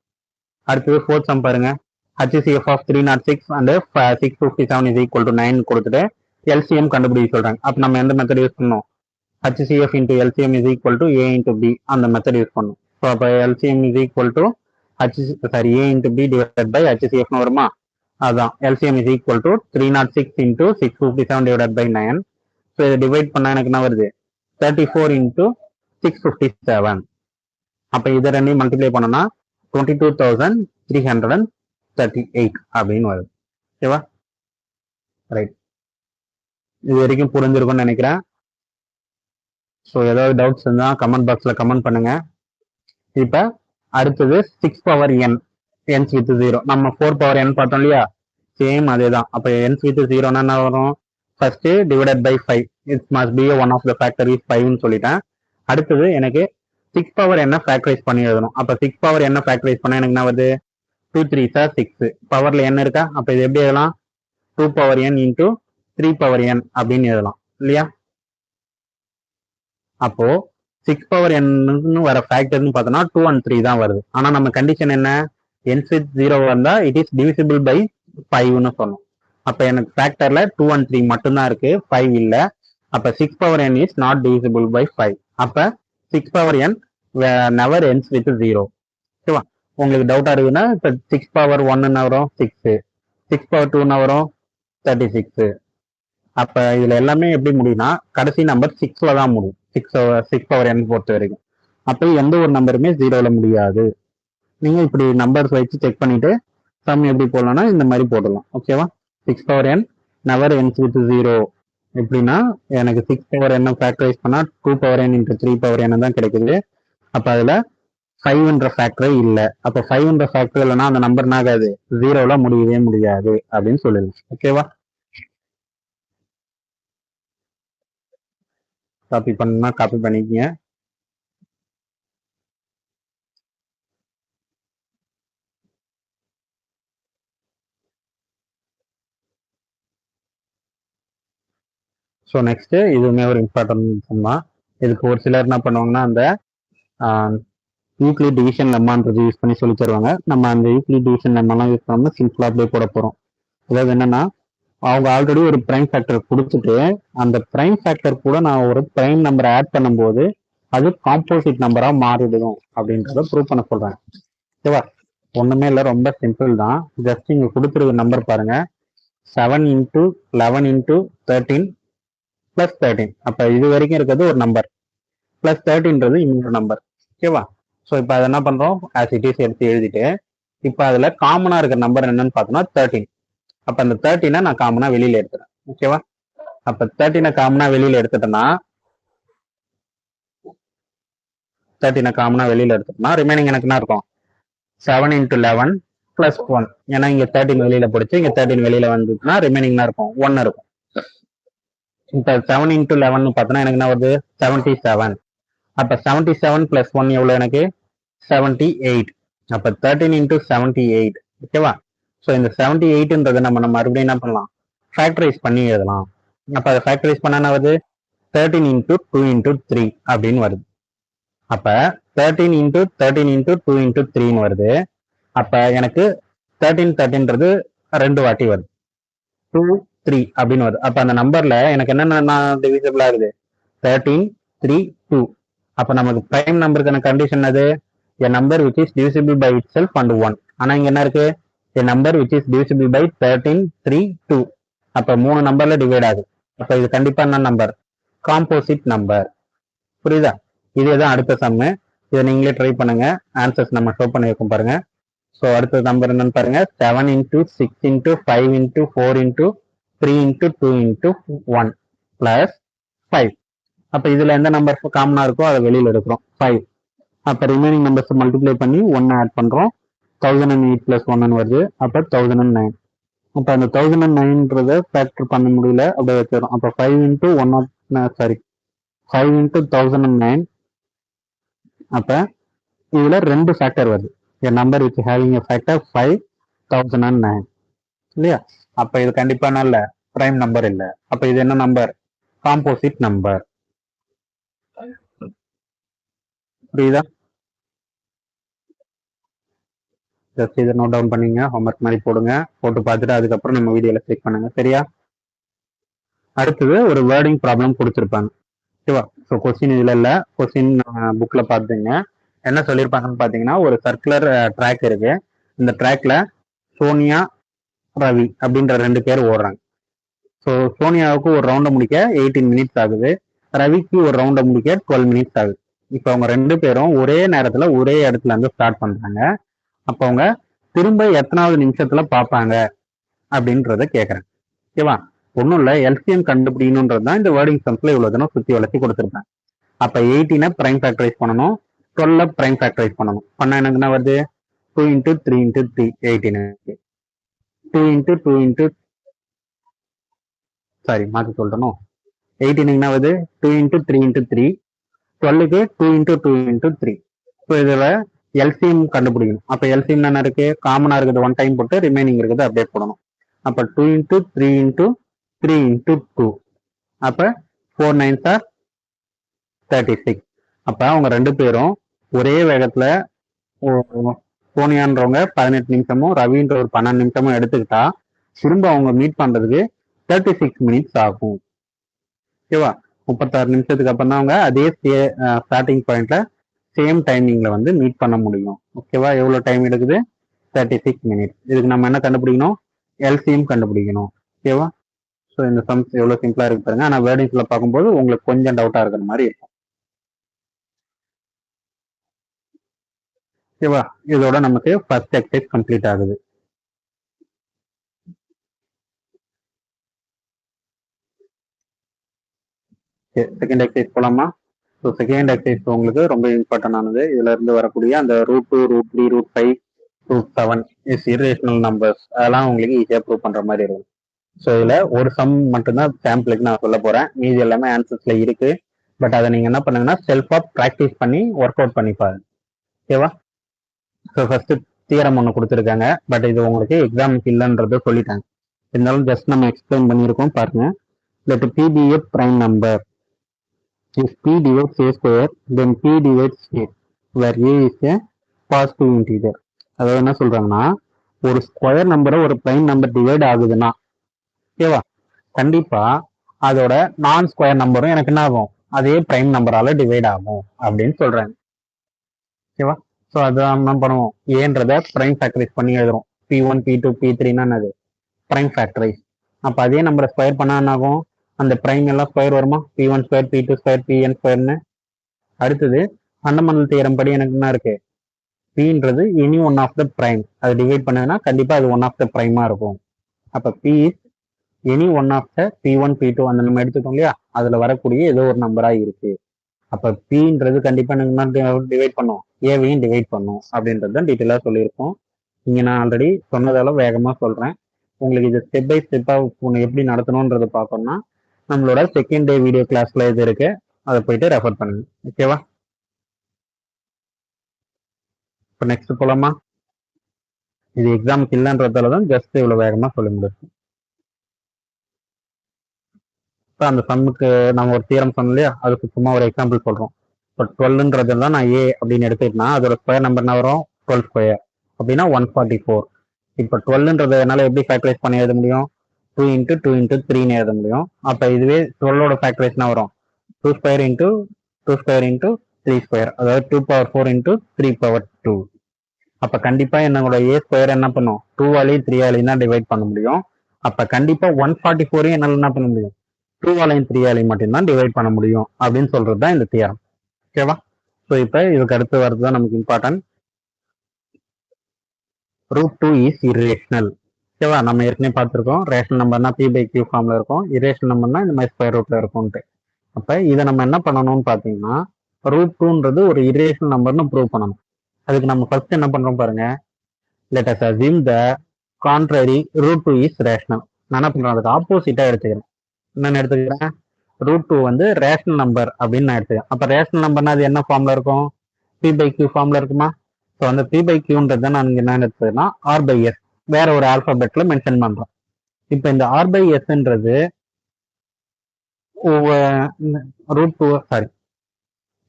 அடுத்தது ஃபோர்த் சம் பாருங்க. HCF of 306 and 657 is equal to 9 கொடுத்துட்டு LCM கண்டுபிடிக்க சொல்றாங்க. அப்ப நம்ம எந்த மெத்தட் யூஸ் பண்ணோம்? HCF into LCM is equal to A into B அந்த மெத்தட் யூஸ் பண்ணோம். ஸோ அப்போ LCM is equal to A into B divided by HCF வருமா? அதான் LCM is equal to 306 into 657 divided by 9. So இதை divide பண்ணா எனக்கு என்ன வருது? 34 into 657. அப்போ இதை ரெண்டையும் மல்டிப்ளை பண்ணோம்னா 22,338 அப்படின்னு வருது. ஓகேவா? ரைட். இது வரைக்கும் புரிஞ்சிருக்கும்னு நினைக்கிறேன். ஸோ ஏதாவது டவுட்ஸ் இருந்தால் கமெண்ட் பாக்ஸில் கமெண்ட் பண்ணுங்க. இப்போ அடுத்தது 6 power n ends with 0. நம்ம 4 power n பார்த்தோம் இல்லையா, சேம் அதே தான். அப்போ ends with 0னா என்ன வரும்? First divided by 5. It must be one of the factor is 5ன்னு சொல்லிட்டேன். அடுத்தது எனக்கு 6 power n ஃபேக்டரைஸ் பண்ணி எழுதணும். அப்போ 6 power n ஃபேக்டரைஸ் பண்ணால் எனக்கு என்ன வருது? 2 3s are 6. பவர்ல n இருக்கா? அப்போ இது எப்படி எழுதலாம்? 2 power n into 3 power n அப்படின்னு எழுதலாம் இல்லையா? அப்போ 6 power n வர ஃபேக்டர்னு பார்த்தோம்னா 2 and 3 தான் வருது. ஆனா நம்ம கண்டிஷன் என்ன? ends with 0 வந்தா இட் இஸ் டிவிசிபிள் பை 5ன்னு சொன்னோம். அப்ப எனக்கு ஃபேக்டர்ல 2 and 3 மட்டும்தான் இருக்கு, 5 இல்ல. அப்ப 6 power n is not divisible by 5. அப்ப 6 power n never ends with 0. ஓகேவா? உங்களுக்கு டவுட்டா இருக்குன்னா இப்ப 6 power 1 வரும் 6, 6 power 2 வரும் 36. அப்ப இதுல எல்லாமே எப்படி முடியும்னா கடைசி நம்பர் 6ல தான் முடியும். 6 power n பொறுத்த வரைக்கும். அப்போ எந்த ஒரு நம்பருமே 0ல முடியாது. நீங்க இப்படி நம்பர்ஸ் வச்சு செக் பண்ணிட்டு சம் எப்படி போடலாம்னா இந்த மாதிரி போடலாம். ஓகேவா? 6 power n never ends with 0. எப்படின்னா எனக்கு 6 power n ஃபேக்டரைஸ் பண்ணா 2 power n into 3 power n தான் கிடைக்குது. அப்ப அதுல 5ன்ற ஃபேக்டரே இல்லை. அப்ப 5ன்ற ஃபேக்டர் இல்லைன்னா அந்த நம்பர் என்ன ஆகாது? 0ல முடியவே முடியாது அப்படின்னு சொல்லலாம். ஓகேவா? காப்பி பண்ணா காப்பி பண்ணிக்கங்க. ஸோ நெக்ஸ்ட் இதுவுமே ஒரு இம்பார்ட்டன்ட் தான். இதுக்கு ஒரு சிலர் என்ன பண்ணுவாங்கன்னா அந்த யூக்ளிட் டிவிஷன் லெம்மான்றது யூஸ் பண்ணி சொல்லி தருவாங்க. நம்ம அந்த யூக்ளிட் டிவிஷன் லெம்மாலாம் யூஸ் பண்ணாமல் சிம்பிளா அப்படியே போட போறோம். அதாவது என்னன்னா அவங்க ஆல்ரெடி ஒரு பிரைம் ஃபேக்டர் கொடுத்துட்டு அந்த பிரைம் ஃபேக்டர் கூட நான் ஒரு பிரைம் நம்பரை ஆட் பண்ணும்போது அது காம்போசிட் நம்பரா மாறிடும் அப்படின்றத ப்ரூவ் பண்ண சொல்றாங்க. ஓகேவா? ஒண்ணுமே இல்லை, ரொம்ப சிம்பிள் தான். ஜஸ்ட் இங்க கொடுத்துருக்க நம்பர் பாருங்க, 7 into 11 into 13 plus 13. அப்ப இது வரைக்கும் இருக்கிறது ஒரு நம்பர், பிளஸ் 13ன்றது இன்னொரு நம்பர். ஓகேவா? ஸோ இப்போ அதை என்ன பண்றோம்? ஆஸ் இட் இஸ் எடுத்து எழுதிட்டு இப்போ அதுல காமனா இருக்கிற நம்பர் என்னன்னு பார்த்தோம்னா 13. அப்ப அந்த 13 நான் காமனா வெளியில எடுத்துறேன். ஓகேவா? அப்ப 13 காமனா வெளியில எடுத்துட்டேன்னா 13 காமனா வெளியில எடுத்துட்டோம்னா ரிமைனிங் எனக்கு என்ன இருக்கும்? 7 into 11 plus 1. ஏன்னா இங்க 13 வெளியில போடுச்சு, இங்க 13 வெளியில வந்துச்சுன்னா ரிமைனிங் இருக்கும் 1 இருக்கும். இப்ப 7 into 11 பார்த்தோன்னா எனக்கு என்ன வருது? 77. அப்ப 77 plus 1 எவ்வளவு எனக்கு? 78. அப்ப 13 into 78. ஓகேவா? ஸோ இந்த 78ன்றதை நம்ம மறுபடியும் என்ன பண்ணலாம்? ஃபேக்டரைஸ் பண்ணி எழுதலாம். அப்ப அதை ஃபேக்டரைஸ் பண்ணா என்ன வருது? 13 into 2 into 3 அப்படின்னு வருது. அப்ப 13 into 13 into 2 into 3ன்னு வருது. அப்ப எனக்கு 13ன்றது 2 வாட்டி வருது, 2 3 அப்படின்னு வருது. அப்ப அந்த நம்பர்ல எனக்கு என்னென்ன டிவிசிபிள் ஆகுது? 13 3 2. அப்ப நமக்கு பிரைம் நம்பருக்கான கண்டிஷன் அது a number which is divisible by itself and 1. ஆனா இங்க என்ன இருக்கு? a number which is divisible by 13 3 2. அப்ப 3 நம்பர்ல டிவைட் ஆகுது. அப்ப இது கண்டிப்பா என்ன நம்பர்? Composite number. புரியுதா? இதுதான் அடுத்த சம்மு. இதை நீங்களே ட்ரை பண்ணுங்க. ஆன்சர்ஸ் நம்ம ஷோ பண்ணி வைக்கும் பாருங்க. ஸோ அடுத்த நம்பர் என்னன்னு பாருங்க. 7 into 6 into 5 into 4 into 3 into 2 into 1 plus 5. அப்ப இதுல எந்த நம்பர் காமனா இருக்கோ அதை வெளியில எடுக்கிறோம் 5. அப்ப ரிமைனிங் நம்பர்ஸ் மல்டிப்ளை பண்ணி 1 ஆட் பண்றோம். 1008 பிளஸ் 1 வருது. அப்ப 1009. அப்ப அந்த 1009ன்றத ஃபேக்டர் பண்ண முடியல, அப்படியே வச்சிடும். அப்ப 5 இன்டூ 5 இன்டூ 1009. அப்ப இதுல 2 ஃபேக்டர் வருது. a number which having a factor 5009 இல்லையா? அப்ப இது கண்டிப்பா நல்ல பிரைம் நம்பர் இல்ல. அப்ப இது என்ன நம்பர்? Composite number. புரியுதா? ஜஸ்ட் இதை நோட் டவுன் பண்ணீங்க, ஹோம்ஒர்க் மாதிரி போடுங்க. போட்டு பார்த்துட்டு அதுக்கப்புறம் நம்ம வீடியோல செக் பண்ணுங்க. சரியா? அடுத்தது ஒரு வேர்டிங் ப்ராப்ளம் கொடுத்துருப்பாங்க. ஓகேவா? ஸோ கொஸ்டின் இதுல இல்ல, கொஸ்டின் புக்ல பார்த்துங்க. என்ன சொல்லியிருப்பாங்கன்னு பார்த்தீங்கன்னா, ஒரு சர்க்குலர் ட்ராக் இருக்கு. இந்த ட்ராக்ல சோனியா ரவி அப்படின்ற 2 பேர் ஓடுறாங்க. ஸோ சோனியாவுக்கு ஒரு ரவுண்டை முடிக்க 18 மினிட்ஸ் ஆகுது. ரவிக்கு ஒரு ரவுண்டை முடிக்க 12 மினிட்ஸ் ஆகுது. இப்போ அவங்க 2 பேரும் ஒரே நேரத்துல ஒரே இடத்துல இருந்து ஸ்டார்ட் பண்றாங்க. அப்போ அவங்க திரும்ப எத்தனாவது நிமிஷத்துல பார்ப்பாங்க அப்படின்றத கேட்கறேன். ஓகேவா? ஒன்றும் இல்லை, எல்சிஎம் கண்டுபிடிக்கணுன்றது தான் இந்த வேர்டிங் சம்ஸ்ல இவ்வளவு தினம் சுத்தி வளர்ச்சி கொடுத்துருப்பேன். அப்ப 18 பிரைம் ஃபேக்டரைஸ் பண்ணணும், 12 பிரைம் ஃபேக்டரைஸ் பண்ணணும். பண்ணா எனக்கு என்ன வருது? 2 into 3 into 3 18. 2 into 2 into sorry மாற்றி சொல்லிட்டணும். 18 என்ன வருது? 2 into 3 into 3. 12க்கு 2 into 2 into 3. So இதுல எல்சிஎம் கண்டுபிடிக்கணும். அப்ப எல்சிஎம் என்ன இருக்கு? காமனா இருக்குது 1 டைம் போட்டு ரிமைனிங் இருக்குது அப்படியே போடணும். அப்ப 2 இன்டூ 3 இன்டூ 3 இன்டூ 2. அப்ப 4 9s are 36. அப்ப அவங்க 2 பேரும் ஒரே வேகத்துல சோனியான்றவங்க 18 நிமிஷமும் ரவின்ற ஒரு 12 நிமிஷமும் எடுத்துக்கிட்டா திரும்ப அவங்க மீட் பண்றதுக்கு 36 மினிட்ஸ் ஆகும். ஓகேவா? 36 நிமிஷத்துக்கு அப்புறம் தான் அவங்க அதே ஸ்டார்டிங் பாயிண்ட்ல சேம் டைமிங்ல வந்து மீட் பண்ண முடியும். ஓகேவா? எவ்வளவு டைம் எடுக்குது? 36 மினிட்ஸ். இதுக்கு நம்ம என்ன கண்டுபிடிக்கணும்? எல்சிஎம் கண்டுபிடிக்கணும். ஓகேவா? ஸோ இந்த சம்ஸ் எவ்வளவு சிம்பிளா இருக்கு பாருங்க. ஆனா வேர்டிங்ஸ்ல பார்க்கும்போது உங்களுக்கு கொஞ்சம் டவுட்டா இருக்கிற மாதிரி இருக்கும். ஓகேவா? இதோட நமக்கு ஃபர்ஸ்ட் எக்ஸசைஸ் கம்ப்ளீட் ஆகுது. செகண்ட் எக்ஸசைஸ் போலாமா? ஸோ செகண்ட் எக்ஸசைஸ் உங்களுக்கு ரொம்ப இம்பார்ட்டன் ஆனது. இதுல இருந்து வரக்கூடிய அந்த root 2, root 3, root 5, root 7 is irrational numbers, அதெல்லாம் உங்களுக்கு ஈஸியா ப்ரூவ் பண்ற மாதிரி இருக்கும். ஸோ இதுல ஒரு சம் மட்டும்தான் சாம்பிளுக்கு நான் சொல்ல போறேன். மீதி எல்லாமே ஆன்சர்ஸ்ல இருக்கு. பட் அதை நீங்க என்ன பண்ணுங்கன்னா செல்ஃபா ப்ராக்டிஸ் பண்ணி ஒர்க் அவுட் பண்ணி பாருங்க. ஓகேவா? ஸோ ஃபர்ஸ்ட் தியரம் ஒன்று கொடுத்துருக்காங்க. பட் இது உங்களுக்கு எக்ஸாமுக்கு இல்லைன்றத சொல்லிட்டாங்க. இருந்தாலும் ஜஸ்ட் நம்ம எக்ஸ்பிளைன் பண்ணியிருக்கோம் பாருங்க. Let P be a prime number. If P divides A square, then P divides A, where A is a positive integer. அதாவது என்ன சொல்றாங்கன்னா, ஒரு ஸ்கொயர் நம்பரை ஒரு பிரைம் நம்பர் டிவைட் ஆகுதுன்னா, ஓகேவா, கண்டிப்பா அதோட நான் ஸ்கொயர் நம்பரும் எனக்கு என்ன ஆகும்? அதே பிரைம் நம்பரால டிவைட் ஆகும் அப்படின்னு சொல்றாங்க. ஓகேவா? ஸோ அதான் என்ன பண்ணுவோம்? ஏன்றத பிரைம் ஃபேக்டரைஸ் பண்ணி எழுதுறோம். P1, P2, P3ன்னா என்னது? Prime factorise. அப்ப அதே நம்பரை ஸ்கொயர் பண்ணா என்ன ஆகும்? அந்த பிரைம் எல்லாம் ஸ்கொயர் வருமா? P1 square, P2 square, Pn ஸ்கொயர்னு. அடுத்தது ஃபண்டமெண்டல் தியரம் படி எனக்கு என்ன இருக்கு? Pன்றது any one of the prime. அது டிவைட் பண்ணதுன்னா கண்டிப்பா அது ஒன் ஆஃப் த பிரைமா இருக்கும். அப்ப P is any one of the P1, P2 அந்த நம்ம எடுத்துக்கோம் இல்லையா, அதுல வரக்கூடிய ஏதோ ஒரு நம்பரா இருக்கு. அப்ப Pன்றது கண்டிப்பா எனக்கு டிவைட் பண்ணும், ஏவையும் டிவைட் பண்ணும் அப்படின்றது தான் டீட்டெயிலா சொல்லியிருக்கோம். இங்க நான் ஆல்ரெடி சொன்னதால வேகமா சொல்றேன். உங்களுக்கு இது ஸ்டெப் பை ஸ்டெப்பா எப்படி நடத்தணும்ன்றதை பார்க்கணும்னா நம்மளோட செகண்ட் டே வீடியோ கிளாஸ்ல இது இருக்கு, அதை போயிட்டு ரெஃபர் பண்ணுங்க. ஓகேவா? இப்போ நெக்ஸ்ட் போலாமா? இது எக்ஸாமுக்கு இல்லைன்றதால தான் ஜஸ்ட் இவ்வளவு வேகமா சொல்ல முடியும். இப்போ அந்த சம்முக்கு நம்ம ஒரு தியரம் சொன்னோம் இல்லையா, அதுக்கு சும்மா ஒரு எக்ஸாம்பிள் சொல்றோம். இப்போ 12ன்றது தான் நான் ஏ அப்படின்னு எடுத்துக்கிட்டா அதோட ஸ்கொயர் நம்பர் என்ன வரும்? 12 ஸ்கொயர் அப்படின்னா 144. இப்போ 12ன்றதை என்னால் எப்படி ஃபேக்டரைஸ் பண்ணி எழுத முடியும்? 2 இன்ட்டு 2 இன்ட்டு 3ன்னு எழுத முடியும். அப்போ இதுவே 12ஓட ஃபேக்டரைஸ்னா வரும் 2 square into 2 square into 3 square, அதாவது 2 பவர் 4 இன்ட்டு 3 பவர் 2. அப்ப கண்டிப்பா என்னோட ஏ ஸ்கொயர் என்ன பண்ணும், 2ஆலையும் 3ஆலையும் தான் டிவைட் பண்ண முடியும். அப்ப கண்டிப்பா 144 என்னால என்ன பண்ண முடியும், 2ஆலையும் 3ஆலையும் மட்டும்தான் டிவைட் பண்ண முடியும் அப்படின்னு சொல்றது தான் இந்த தியரம். ஓகேவா? ஸோ இப்போ இதுக்கு அடுத்து வரதுதான் நமக்கு இம்பார்ட்டன்ட். √2 is irrational. ஓகேவா? நம்ம ஏற்கனவே பார்த்துருக்கோம், ரேஷனல் நம்பர்னா p/q ஃபார்ம்ல இருக்கும், இரேஷனல் நம்பர்னா இந்த மாதிரி ஸ்கொயர் ரூட்ல இருக்கும்ட்டு. அப்ப இதை நம்ம என்ன பண்ணணும்னு பாத்தீங்கன்னா, √2ன்றது ஒரு இரேஷனல் நம்பர்னு ப்ரூவ் பண்ணணும். அதுக்கு நம்ம ஃபர்ஸ்ட் என்ன பண்றோம் பாருங்க, let us assume the contrary √2 is rational. நான் என்ன பண்றேன், அதுக்கு ஆப்போசிட்டா எடுத்துக்கிறேன். என்னன்னு எடுத்துக்கிறேன், √2 வந்து ரேஷனல் நம்பர் அப்படின்னு நான் எடுத்துக்கிறேன். அப்ப ரேஷனல் நம்பர்னா அது என்ன ஃபார்ம்ல இருக்கும், p/q ஃபார்ம்ல இருக்குமா? ஸோ அந்த p/qன்றதை நான் இங்க என்ன எடுத்துக்கிறேன்னா r/s வேற ஒரு ஆல்பபெட்ல மென்ஷன் பண்றோம். இப்போ இந்த r/sன்றது √2 சாரி,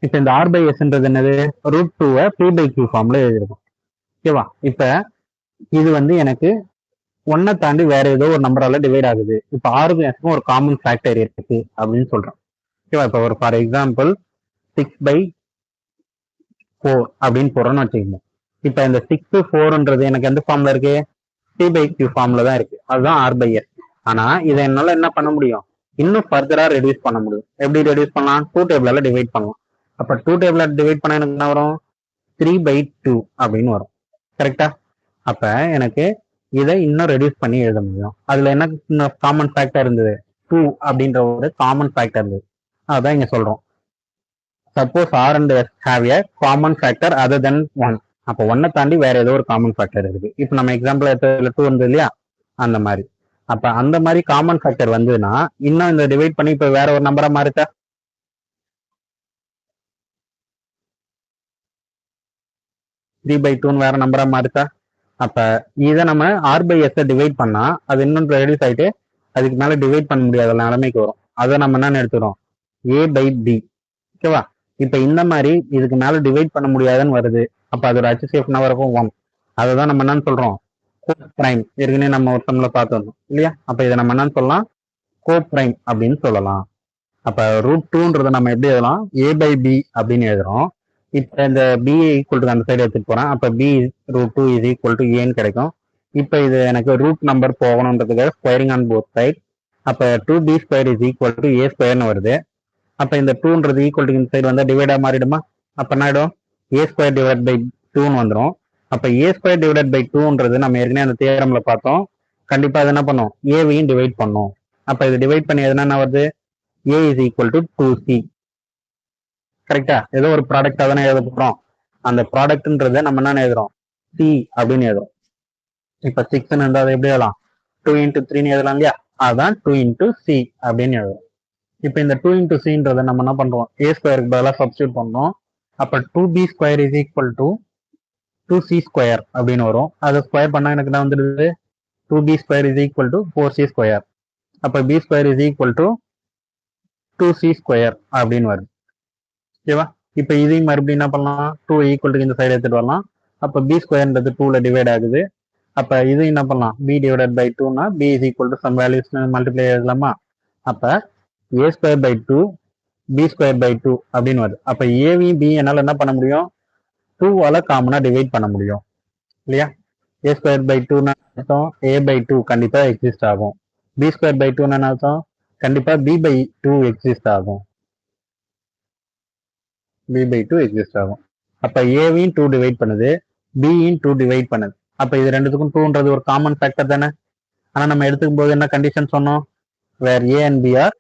இப்போ இந்த r/sன்றது என்னது, √2 p/q ஃபார்ம்ல எழுதிருக்கும். ஓகேவா? இப்ப இது வந்து எனக்கு 1 தாண்டி வேற ஏதோ ஒரு நம்பரால டிவைட் ஆகுது. இப்போ ஆறுக்கும் எஸ்க்கும் ஒரு காமன் ஃபேக்டர் இருக்கு அப்படின்னு சொல்றோம். ஓகேவா? இப்போ ஒரு ஃபார் எக்ஸாம்பிள் 6/4 அப்படின்னு போடுறோம்னு வச்சுக்கோங்க. இப்போ இந்த 6/4ன்றது எனக்கு எந்த ஃபார்ம்ல இருக்கு, p/q ஃபார்ம்ல தான் இருக்கு. அதுதான் r/s. ஆனா இதை என்னால என்ன பண்ண முடியும், இன்னும் ஃபர்தரா ரெடியூஸ் பண்ண முடியும். எப்படி ரெடியூஸ் பண்ணலாம், 2 டேபிளால டிவைட் பண்ணலாம். அப்ப 2 டேபிளால டிவைட் பண்ண எனக்கு என்ன வரும், 3/2 அப்படின்னு வரும். கரெக்டா? அப்ப எனக்கு இதை இன்னும் ரெடியூஸ் பண்ணி எழுத முடியும். அதுல என்ன காமன் ஃபேக்டர் இருந்தது, 2 அப்படின்ற ஒரு காமன் ஃபேக்டர் இருந்தது. அதான் இங்க சொல்றோம், suppose r and s have a common factor other than 1. அப்போ 1 தாண்டி வேற ஏதோ ஒரு காமன் ஃபேக்டர் இருக்கு. இப்போ நம்ம எக்ஸாம்பிள் எடுத்ததுல 2 இருந்தது இல்லையா, அந்த மாதிரி. அப்ப அந்த மாதிரி காமன் ஃபேக்டர் வந்ததுன்னா இன்னும் இந்த டிவைட் பண்ணி இப்ப வேற ஒரு நம்பரா மாறுச்சா, 3/2 வேற நம்பரா மாறுச்சா? அப்ப இதை நம்ம r/s டிவைட் பண்ணா அது இன்னும் ரெடியூஸ் ஆயிட்டு அதுக்கு மேல டிவைட் பண்ண முடியாத நிலைமைக்கு வரும். அதை நம்ம என்ன எடுத்துக்கிறோம், a/b. ஓகேவா? இப்ப இந்த மாதிரி இதுக்கு மேல டிவைட் பண்ண முடியாதுன்னு வருது. அப்ப அதோட HCF என்ன இருக்கும், 1. அதை தான் நம்ம என்னன்னு சொல்றோம், கோப்ரைம். ஏற்கனவே நம்ம ஒரு சம்ல பார்த்து இல்லையா? அப்ப இதை நம்ம என்னன்னு சொல்லலாம், கோப்ரைம் அப்படின்னு சொல்லலாம். அப்ப √2ன்றதை நம்ம எப்படி எழுதலாம், a/b அப்படின்னு எழுதுறோம். இப்ப இந்த b ஈக்குவல் டு அந்த சைடு எடுத்துட்டு போறேன். அப்ப b √2 இஸ் ஈக்குவல் டு ஏன்னு கிடைக்கும். இப்ப இது எனக்கு ரூட் நம்பர் போகணுன்றதுக்காக ஸ்கொயரிங் ஆன் போத் சைட். அப்ப 2b² இஸ் ஈக்குவல் டு a²ன்னு வருது. அப்ப இந்த 2ன்றது ஈக்குவல் டு இந்த சைடு வந்தா டிவைடா மாறிடுமா? அப்ப என்ன ஆயிடும், a² டிவைட் பை 2ன்னு வந்துடும். அப்ப a² டிவைட் பை 2ன்றது நம்ம ஏற்கனவே அந்த தியரம்ல பார்த்தோம், கண்டிப்பா அது என்ன பண்ணும், ஏவையும் டிவைட் பண்ணும். அப்ப இது டிவைட் பண்ணி எதுனா என்ன வருது, a is equal to 2c. கரெக்டா? ஏதோ ஒரு ப்ராடக்டா தானே எழுத போறோம். அந்த ப்ராடக்ட்ன்றத நம்ம என்ன எழுதுறோம், c அப்படின்னு எழுதுறோம். இப்ப 6ன்னு இருந்தா அதை எப்படி எழுதலாம், 2 into 3ன்னு எழுதலாம் இல்லையா? அதுதான் 2 into c அப்படின்னு எழுதுறோம். இப்போ இந்த 2 into cன்றதை நம்ம என்ன பண்றோம், a² பதிலாக சப்ஸ்டியூட் பண்றோம். அப்ப 2b² is equal to 2c² அப்படின்னு வரும். அதை ஸ்கொயர் பண்ணா எனக்கு என்ன வந்துடுது, 2b² is equal to 4c². அப்ப b² is equal to 2c² அப்படின்னு வருது. ஓகேவா? இப்ப இதையும் மறுபடியும் என்ன பண்ணலாம், 2 ஈக்குவல் டு இந்த சைடு எடுத்துட்டு வரலாம். அப்ப b²ன்றது 2ல டிவைட் ஆகுது. அப்ப இது என்ன பண்ணலாம், b டிவைடட் பை 2னா b is equal to some values multiply எழுதலாமா? அப்ப a² பை 2 b² பை 2 அப்படின்னு வருது. அப்ப ஏவையும் b என்னால என்ன பண்ண முடியும், 2வால காமனா டிவைட் பண்ண முடியும் இல்லையா? a² பை 2 அர்த்தம் a/2 கண்டிப்பா எக்ஸிஸ்ட் ஆகும். b² பை 2 அர்த்தம் கண்டிப்பா b/2 எக்ஸிஸ்ட் ஆகும். b/2 எக்ஸிஸ்ட் ஆகும். அப்ப ஏவையும் 2 டிவைட் பண்ணுது, b-யும் 2 டிவைட் பண்ணுது. அப்ப இது ரெண்டுத்துக்கும் 2ன்றது ஒரு காமன் ஃபேக்டர் தானே. ஆனா நம்ம எடுத்துக்கும் போது என்ன கண்டிஷன் சொன்னோம், வேர் a and b are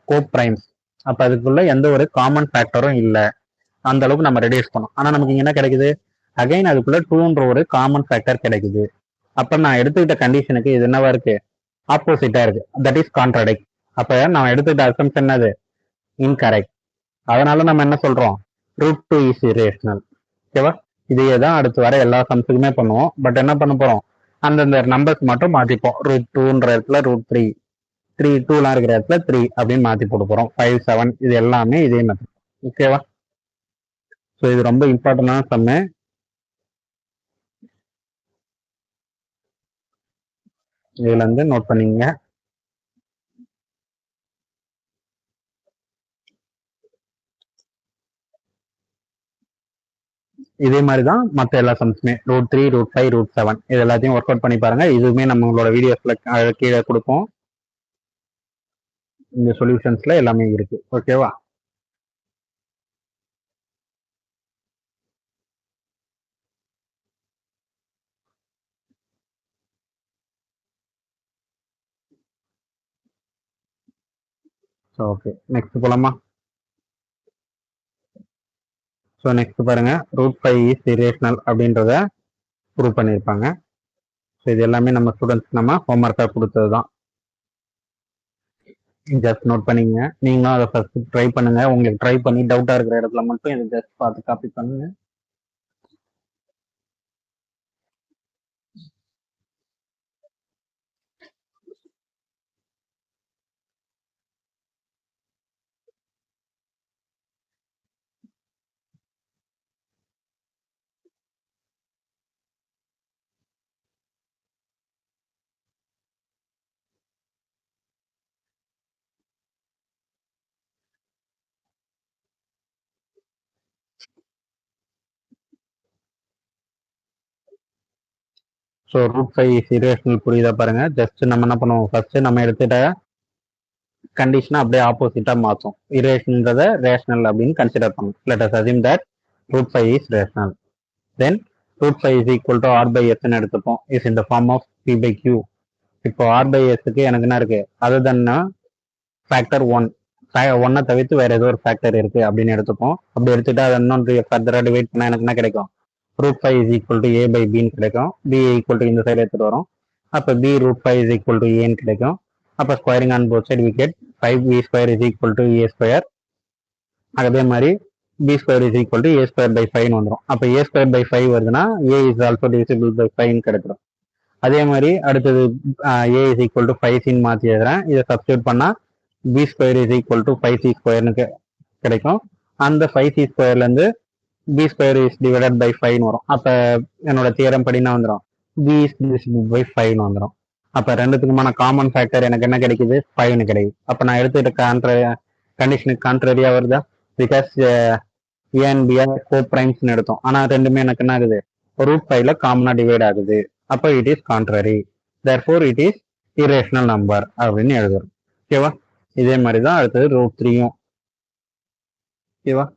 கோப்ரைம்ஸ். அப்ப அதுக்குள்ள எந்த ஒரு காமன் ஃபேக்டரும் இல்லை. அந்த அளவுக்கு நம்ம ரெடியூஸ் பண்ணோம். ஆனா நமக்கு இங்க என்ன கிடைக்குது, அகைன் அதுக்குள்ள 2ன்ற ஒரு காமன் ஃபேக்டர் கிடைக்குது. அப்ப நான் எடுத்துக்கிட்ட கண்டிஷனுக்கு இது என்னவா இருக்கு, ஆப்போசிட்டா இருக்கு. That is contradict. அப்ப நான் எடுத்துக்கிட்ட அசம்ப்ஷன் என்னது, இன்கரெக்ட். அதனால நம்ம என்ன சொல்றோம், √2 இஸ் இரேஷனல். ஓகேவா? இதையே தான் அடுத்து வர எல்லா சம்ஸுக்குமே பண்ணுவோம். பட் என்ன பண்ண போறோம், அந்தந்த நம்பர்ஸ் மட்டும் மாத்திப்போம். √2ன்ற இடத்துல √3, 3 2லாம் இருக்கிற இடத்துல 3 அப்படின்னு மாத்தி போட போறோம். 5 7 இது எல்லாமே இதே மெத்தட். ஓகேவா? ஸோ இது ரொம்ப இம்பார்ட்டன்டான சம்மு. இதுல இருந்து நோட் பண்ணிங்க. இதே மாதிரி தான் மற்ற எல்லா சம்ஸுமே √3, √5, √7 இது எல்லாத்தையும் ஒர்க் அவுட் பண்ணி பாருங்க. இதுவுமே நம்மளோட வீடியோஸ்ல கீழே கொடுப்போம். இந்த சொல்யூஷன்ஸ்ல எல்லாமே இருக்கு. ஓகேவா? ஓகே, நெக்ஸ்ட் போலாமா? ஸோ நெக்ஸ்ட் பாருங்க, √5 இஸ் இரேஷனல் அப்படின்றத ப்ரூவ் பண்ணியிருப்பாங்க. ஸோ இது எல்லாமே நம்ம ஸ்டூடெண்ட்ஸ்க்கு நம்ம ஹோம்ஒர்க்காக கொடுத்தது தான். ஜஸ்ட் நோட் பண்ணிங்க. நீங்களும் அதை ஃபர்ஸ்ட் ட்ரை பண்ணுங்க. உங்களுக்கு ட்ரை பண்ணி டவுட்டாக இருக்கிற இடத்துல மட்டும் இதை ஜஸ்ட் பார்த்து காப்பி பண்ணுங்க. ஸோ √5 இஸ் இரேஷனல் புரியுதா பாருங்க. ஜஸ்ட் நம்ம என்ன பண்ணுவோம், ஃபர்ஸ்ட் நம்ம எடுத்துட்ட கண்டிஷனை அப்படியே ஆப்போசிட்டா மாற்றும். இரேஷனல்ன்றத ரேஷனல் அப்படின்னு கன்சிடர் பண்ணும். Let us assume that √5 is rational. Then √5 is equal to r by s ன்னு எடுத்துப்போம். Is in the form of p by q. இப்போ r by s-க்கு எனக்கு என்ன இருக்கு, அது தானே ஃபேக்டர் 1. 1 தவிர்த்து வேற ஏதோ ஒரு ஃபேக்டர் இருக்கு அப்படின்னு எடுத்துப்போம். அப்படி எடுத்துட்டு அதை இன்னொன்று ஃபர்தரா டிவைட் பண்ணா எனக்கு என்ன கிடைக்கும், √5 is equal to a by b கிடைக்கும். b ஈக்குவல் டு இந்த சைடு எடுத்துட்டு வரும். அப்போ b √5 is equal to a கிடைக்கும். அப்போ squaring on both side we get 5b square is equal to a square. அதே மாதிரி b square is equal to a square by 5 வந்துடும். அப்போ a ஸ்கொயர் பை 5 வருதுன்னா a is also divisible by 5 கிடைச்சிடும். அதே மாதிரி அடுத்தது a is equal to 5c மாற்றி எழுதுறேன். இதை சப்ஸ்டியூட் பண்ணா b square is equal to 5c ஸ்கொயர்னு கிடைக்கும். அந்த 5c ஸ்கொயர்லேருந்து b square is divided by 5 வரும். அப்போ என்னோட தியரம் படினா வந்துடும் b இஸ் டிவிசிபிள் பை 5 வந்துடும். அப்போ ரெண்டுத்துக்குமான காமன் ஃபேக்டர் எனக்கு என்ன கிடைக்குது, 5 கிடைக்குது. அப்போ நான் எடுத்துக்கிட்ட கண்டிஷனுக்கு கான்ட்ரரியா வருதா, because a and b are கோ பிரைம்ஸ்னு எடுத்தோம். ஆனால் ரெண்டுமே எனக்கு என்ன ஆகுது, √5ல காமனா டிவைட் ஆகுது. அப்போ it is contrary, therefore it is irrational number அப்படின்னு எழுதுறோம். ஓகேவா? இதே மாதிரி தான் அடுத்தது √3யும். ஓகேவா?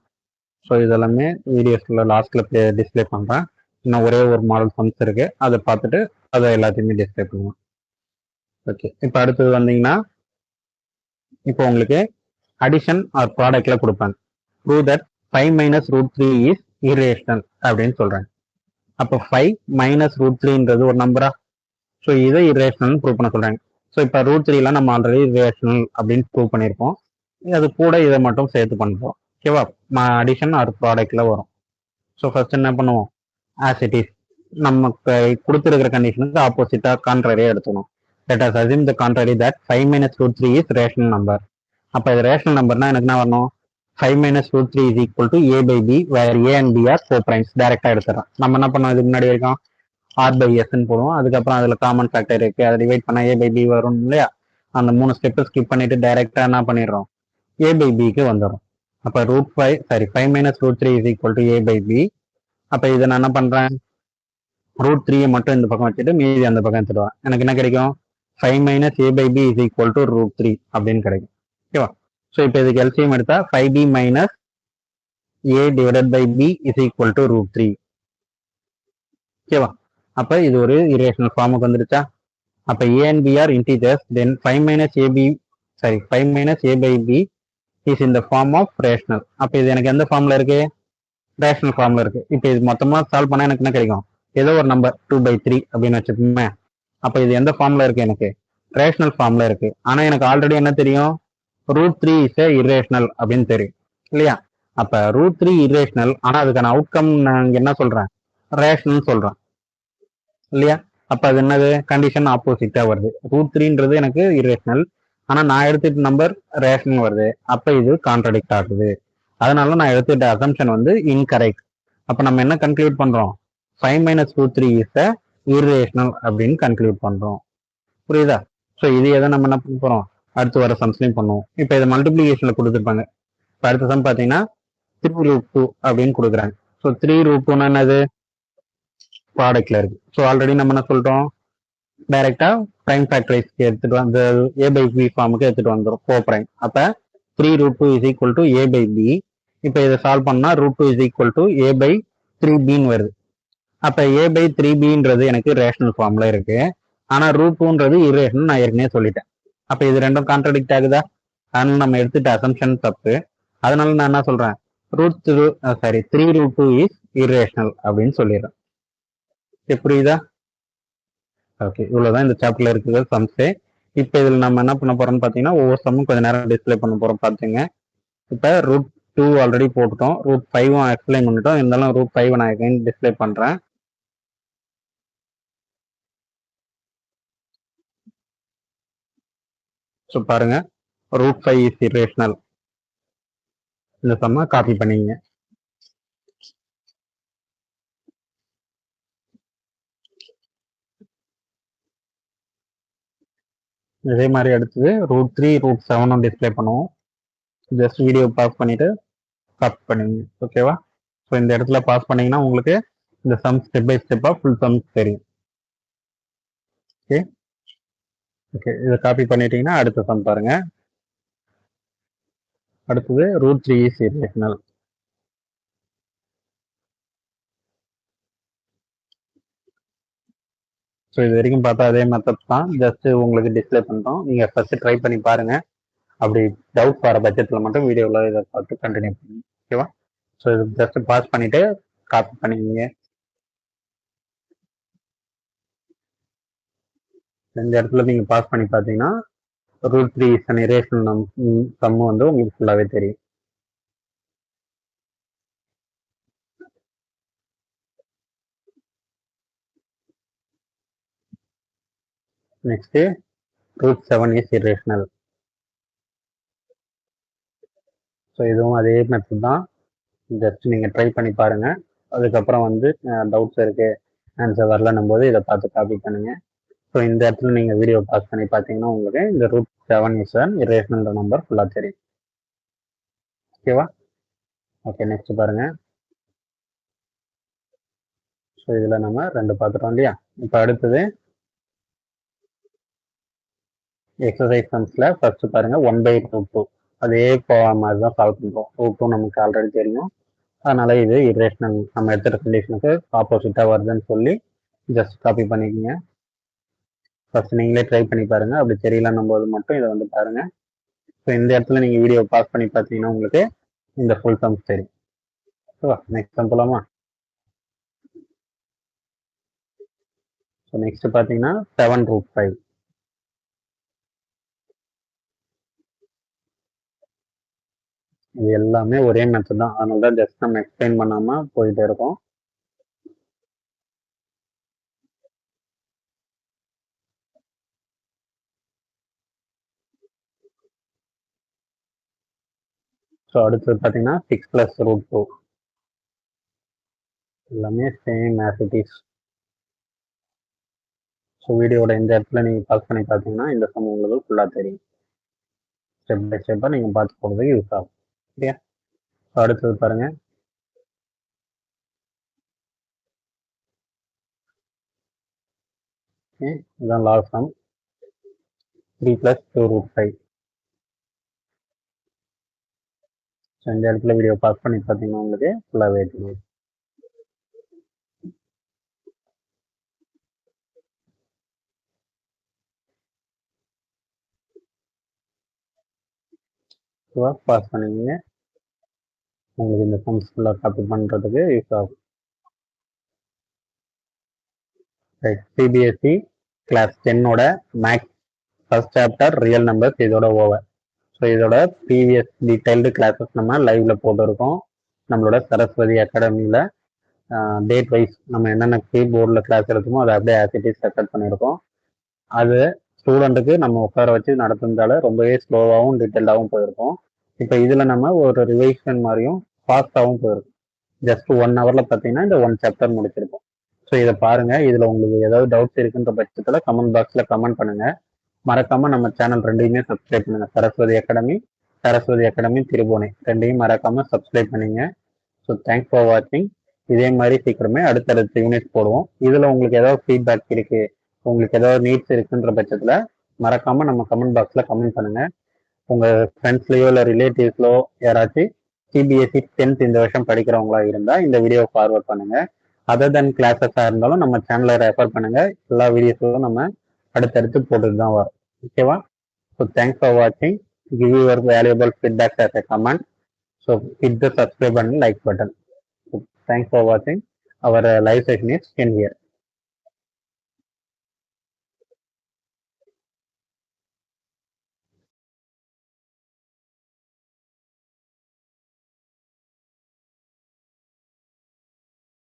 ஸோ இதெல்லாமே வீடியோஸ்ல லாஸ்ட்ல டிஸ்பிளே பண்றேன். இன்னும் ஒரே ஒரு மாடல் சம்ஸ் இருக்கு, அதை பார்த்துட்டு அதை எல்லாத்தையுமே டிஸ்பிளே பண்ணுவோம். ஓகே, இப்போ அடுத்தது வந்தீங்கன்னா இப்போ உங்களுக்கு அடிஷன் ஆர் ப்ராடக்ட்ல கொடுப்பாங்க. Prove that 5 minus √3 is irrational அப்படின்னு சொல்றாங்க. அப்போ 5 minus √3ன்றது ஒரு நம்பரா, ஸோ இதை இரேஷனல் ப்ரூவ் பண்ண சொல்றாங்க. ஸோ இப்போ √3ல நம்ம ஆல்ரெடி இரேஷனல் அப்படின்னு ப்ரூவ் பண்ணியிருப்போம். அது கூட இதை மட்டும் சேர்த்து பண்ணுறோம். ஓகேவா? அடிஷன் ஆர் ப்ராடக்ட்ல வரும். ஸோ ஃபர்ஸ்ட் என்ன பண்ணுவோம், ஆஸ் இட் இஸ் நமக்கு கொடுத்துருக்கிற கண்டிஷனுக்கு ஆப்போசிட்டா கான்ட்ரரியா எடுத்துக்கணும். Let us assume the contrary that 5 minus √3 is rational number. அப்போ இது ரேஷனல் நம்பர்னா எனக்கு என்ன வரணும், 5 minus √3 is equal to a by b, where a and b are co-primes. டைரக்டா எடுத்துறோம். நம்ம என்ன பண்ணோம், இதுக்கு முன்னாடி வரைக்கும் r by s ன்னு போடுவோம். அதுக்கப்புறம் அதுல காமன் ஃபேக்டர் இருக்கு, அதை டிவைட் பண்ணா a by b வரும் இல்லையா. அந்த 3 ஸ்டெப் ஸ்கிப் பண்ணிட்டு டைரக்டா என்ன பண்ணிடுறோம், a by b க்கு வந்துடும். அப்ப √5 minus √3 is equal to a by b. அப்ப இதை நான் என்ன பண்றேன், √3 மட்டும் இந்த பக்கம் வச்சுட்டு மீதி அந்த பக்கம் எடுத்துடுவேன். எனக்கு என்ன கிடைக்கும், 5 minus a by b is equal to √3 அப்படின்னு கிடைக்கும். ஓகேவா? ஸோ இப்போ இதுக்கு எல்சிஎம் எடுத்தா 5b minus a divided by b is equal to √3. ஓகேவா? அப்போ இது ஒரு இரேஷனல் ஃபார்முக்கு வந்துருச்சா. அப்போ a and b are integers, then 5 minus a by b is in the form of rational. அப்போ இது எனக்கு எந்த ஃபார்ம்ல இருக்கு, ரேஷனல் ஃபார்ம்ல இருக்கு. இப்போ இது மொத்தமாக சால்வ் பண்ணா எனக்கு என்ன கிடைக்கும், ஏதோ ஒரு நம்பர் 2/3 அப்படின்னு வச்சுக்கோமே. அப்போ இது எந்த ஃபார்ம்ல இருக்கு, எனக்கு ரேஷனல் ஃபார்ம்ல இருக்கு. ஆனா எனக்கு ஆல்ரெடி என்ன தெரியும், √3 இஸ் இரேஷனல் அப்படின்னு தெரியும் இல்லையா. அப்ப √3 இரேஷனல், ஆனா அதுக்கான அவுட்கம் நான் என்ன சொல்றேன், ரேஷனல் சொல்றேன் இல்லையா. அப்ப அது என்னது, கண்டிஷன் ஆப்போசிட்டா வருது. √3ன்றது எனக்கு இரேஷனல், ஆனா நான் எடுத்துட்டு நம்பர் ரேஷனல் வருது. அப்ப இது கான்ட்ரடிக்ட் ஆகுது. அதனால நான் எடுத்துட்ட அசம்ஷன் வந்து இன்கரெக்ட். அப்ப நம்ம என்ன கன்க்ளூட் பண்றோம், 5 minus √3 இஸ் இரேஷனல் அப்படின்னு கன்க்ளூட் பண்றோம். புரியுதா? ஸோ இது எதை நம்ம என்ன பண்ண போறோம், அடுத்து வர சம்ஸ்லையும் பண்ணுவோம். இப்போ இதை மல்டிப்ளிகேஷன்ல கொடுத்துருப்பாங்க. இப்போ அடுத்த சம் பார்த்தீங்கன்னா 3√2 அப்படின்னு கொடுக்குறாங்க. ஸோ 3√2 என்னது ப்ராடக்ட்ல இருக்கு. ஸோ ஆல்ரெடி நம்ம என்ன சொல்றோம், டைரக்டா பிரைம் ஃபேக்டரைஸ்க்கு எடுத்துட்டு வந்து ஏ பை பி ஃபார்முக்கு எடுத்துட்டு வந்துடும் கோ பிரைம். அப்ப 3√2 is equal to a by b. இப்போ இதை சால்வ் பண்ணா √2 is equal to a by 3பின்னு வருது. அப்ப ஏ பை 3பின்றது எனக்கு ரேஷனல் ஃபார்ம்ல இருக்கு. ஆனா √2ன்றது இரேஷனல் நான் ஏற்கனவே சொல்லிட்டேன். அப்ப இது ரெண்டும் கான்ட்ரடிக்ட் ஆகுதா? அதனால நம்ம எடுத்துட்ட அசம்ஷன் தப்பு. அதனால நான் என்ன சொல்றேன், 3√2 இஸ் இரேஷனல் அப்படின்னு சொல்லிடுறேன். புரியுதா? ஓகே, இவ்வளவுதான் இந்த சாப்டர்ல இருக்குது சம்ஸே. இப்போ இதில் நம்ம என்ன பண்ண போறோம்னு பார்த்தீங்கன்னா ஒவ்வொரு சம்மும் கொஞ்ச நேரம் டிஸ்பிளே பண்ண போறோம் பார்த்துங்க. இப்போ √2 ஆல்ரெடி போட்டுட்டோம், √5 எக்ஸ்பிளைன் பண்ணிட்டோம். இருந்தாலும் √5 நான் எகைன் டிஸ்பிளே பண்றேன். ஸோ பாருங்க, √5 இஸ் இரேஷனல். இந்த சம்மை காப்பி பண்ணிங்க. இதே மாதிரி அடுத்தது √3 √7 டிஸ்பிளே பண்ணுவோம். ஜஸ்ட் வீடியோ பாஸ் பண்ணிட்டு காப்பி பண்ணுவீங்க. ஓகேவா? ஸோ இந்த இடத்துல பாஸ் பண்ணீங்கன்னா உங்களுக்கு இந்த சம் ஸ்டெப் பை ஸ்டெப்பா ஃபுல் சம்ஸ் தெரியும். ஓகே ஓகே, இதை காப்பி பண்ணிட்டீங்கன்னா அடுத்த சம் பாருங்க. அடுத்தது √3 இஸ் இரேஷனல். ஸோ இது வரைக்கும் பார்த்தா அதே மெத்தட் தான், ஜஸ்ட் உங்களுக்கு டிஸ்பிளே பண்ணிட்டோம். நீங்க ஃபர்ஸ்ட் ட்ரை பண்ணி பாருங்க. அப்படி டவுட் வர பட்சத்தில் மட்டும் வீடியோவில் இதை பார்த்து கண்டினியூ பண்ணுங்க. ஓகேவா? ஸோ இது ஜஸ்ட் பாஸ் பண்ணிட்டு காப்பி பண்ணிக்கிங்க. இந்த இடத்துல நீங்க பாஸ் பண்ணி பார்த்தீங்கன்னா √3 இஸ் அன் இரேஷனல் சம் வந்து உங்களுக்கு ஃபுல்லாகவே தெரியும். Next √7 is irrational. ஸோ இதுவும் அதே மெத்தட் தான், ஜஸ்ட் நீங்கள் ட்ரை பண்ணி பாருங்க. அதுக்கப்புறம் வந்து டவுட்ஸ் இருக்கு, ஆன்சர் வரலன்னும் போது இதை பார்த்து காப்பி பண்ணுங்க. ஸோ இந்த இடத்துல நீங்கள் வீடியோ பாஸ் பண்ணி பார்த்தீங்கன்னா உங்களுக்கு இந்த √7 இஸ் அன் இரேஷனல் நம்பர் ஃபுல்லாக தெரியும். ஓகேவா? ஓகே, நெக்ஸ்ட் பாருங்க. ஸோ இதில் நம்ம 2 பார்த்துட்டோம் இல்லையா? இப்போ அடுத்தது எக்ஸசைஸ் சம்ஸ்ல ஃபர்ஸ்ட் பாருங்க 1/√2. அதே மாதிரி தான் சால்வ் பண்ணுறோம். √2 நமக்கு ஆல்ரெடி தெரியும், அதனால இது இரேஷனல் நம்ம எடுத்துகிற கண்டிஷனுக்கு ஆப்போசிட்டாக வருதுன்னு சொல்லி ஜஸ்ட் காப்பி பண்ணிக்கோங்க. ஃபர்ஸ்ட் நீங்களே ட்ரை பண்ணி பாருங்க. அப்படி தெரியலன்னும் போது மட்டும் இதை வந்து பாருங்க. ஸோ இந்த இடத்துல நீங்கள் வீடியோ பாஸ் பண்ணி பார்த்தீங்கன்னா உங்களுக்கு இந்த ஃபுல் சம்ஸ் தெரியும். ஓகேவா? நெக்ஸ்ட் சம் போலாமா? ஸோ நெக்ஸ்ட் பார்த்தீங்கன்னா 7√5. இது எல்லாமே ஒரே மெத்தட் தான், அதனால தான் ஜஸ்ட் நம்ம எக்ஸ்பிளைன் பண்ணாம போயிட்டே இருக்கோம். ஸோ அடுத்தது பார்த்தீங்கன்னா 6 + √2. எல்லாமே same as it is. So வீடியோட இந்த இடத்துல நீங்கள் பாஸ் பண்ணி பார்த்தீங்கன்னா இந்த சம் உங்களுக்கு ஃபுல்லாக தெரியும். ஸ்டெப் பை ஸ்டெப்பாக நீங்கள் பார்த்து போகிறதுக்கு யூஸ் ஆகும். சரியா? ஸோ அடுத்தது பாருங்க, இதுதான் லாஸ்ட் சம் 3 + 2√5. ஸோ இந்த இடத்துல வீடியோ பாஸ் பண்ணி பார்த்தீங்கன்னா உங்களுக்கு ஃபுல்லாகவே தெரியும். பாஸ் பண்ணிக்கோங்க, உங்களுக்கு இந்த சம்ஸ் ஃபுல்லாக காப்பி பண்ணுறதுக்கு யூஸ் ஆகும். ரைட், சிபிஎஸ்சி கிளாஸ் 10ஓட maths first chapter real numbers இதோட ஓவர். ஸோ இதோட ப்ரீவியஸ் டீடைல்டு கிளாஸஸ் நம்ம லைவ்ல போட்டிருக்கோம் நம்மளோட சரஸ்வதி அகாடமியில். டேட் வைஸ் நம்ம என்னென்ன போர்டில் கிளாஸ் எடுத்தோமோ அதை அப்படியே ஆக்டிவிட்டிஸ் ரெக்கார்ட் பண்ணியிருக்கோம். அது ஸ்டூடெண்ட்டுக்கு நம்ம உட்கார வச்சு நடத்துனதால ரொம்பவே ஸ்லோவாகவும் டீட்டெயில்டாகவும் போயிருக்கோம். இப்போ இதில் நம்ம ஒரு ரிவைஷன் மாதிரியும் ஃபாஸ்ட்டாகவும் போயிருக்கோம். ஜஸ்ட் 1 ஹவரில் பார்த்தீங்கன்னா இந்த 1 சாப்டர் முடிச்சிருக்கோம். ஸோ இதை பாருங்க, இதில் உங்களுக்கு ஏதாவது டவுட்ஸ் இருக்குன்ற பட்சத்தில் கமெண்ட் பாக்ஸில் கமெண்ட் பண்ணுங்க. மறக்காம நம்ம சேனல் ரெண்டையுமே சப்ஸ்கிரைப் பண்ணுங்க, சரஸ்வதி அகாடமி திருபுவனை ரெண்டையும் மறக்காம சப்ஸ்கிரைப் பண்ணுங்க. ஸோ தேங்க்ஸ் ஃபார் வாட்சிங். இதே மாதிரி சீக்கிரமே அடுத்தடுத்த யூனிட் போடுவோம். இதில் உங்களுக்கு ஏதாவது ஃபீட்பேக் இருக்குது, உங்களுக்கு ஏதாவது நீட்ஸ் இருக்குன்ற பட்சத்தில் மறக்காமல் நம்ம கமெண்ட் பாக்ஸில் கமெண்ட் பண்ணுங்கள். உங்கள் ஃப்ரெண்ட்ஸ்லையோ இல்லை ரிலேட்டிவ்ஸ்லோ யாராச்சும் சிபிஎஸ்சி 10th இந்த வருஷம் படிக்கிறவங்களா இருந்தால் இந்த வீடியோ ஃபார்வர்ட் பண்ணுங்கள். அதர் தென் கிளாஸஸாக இருந்தாலும் நம்ம சேனலை ரெஃபர் பண்ணுங்கள். எல்லா வீடியோஸும் நம்ம அடுத்தடுத்து போட்டுட்டு தான் வரும். ஓகேவா? ஸோ தேங்க்ஸ் ஃபார் வாட்சிங். Give your valuable feedback as a comment. So hit the subscribe and like button. So thanks for watching. Our live session is in here.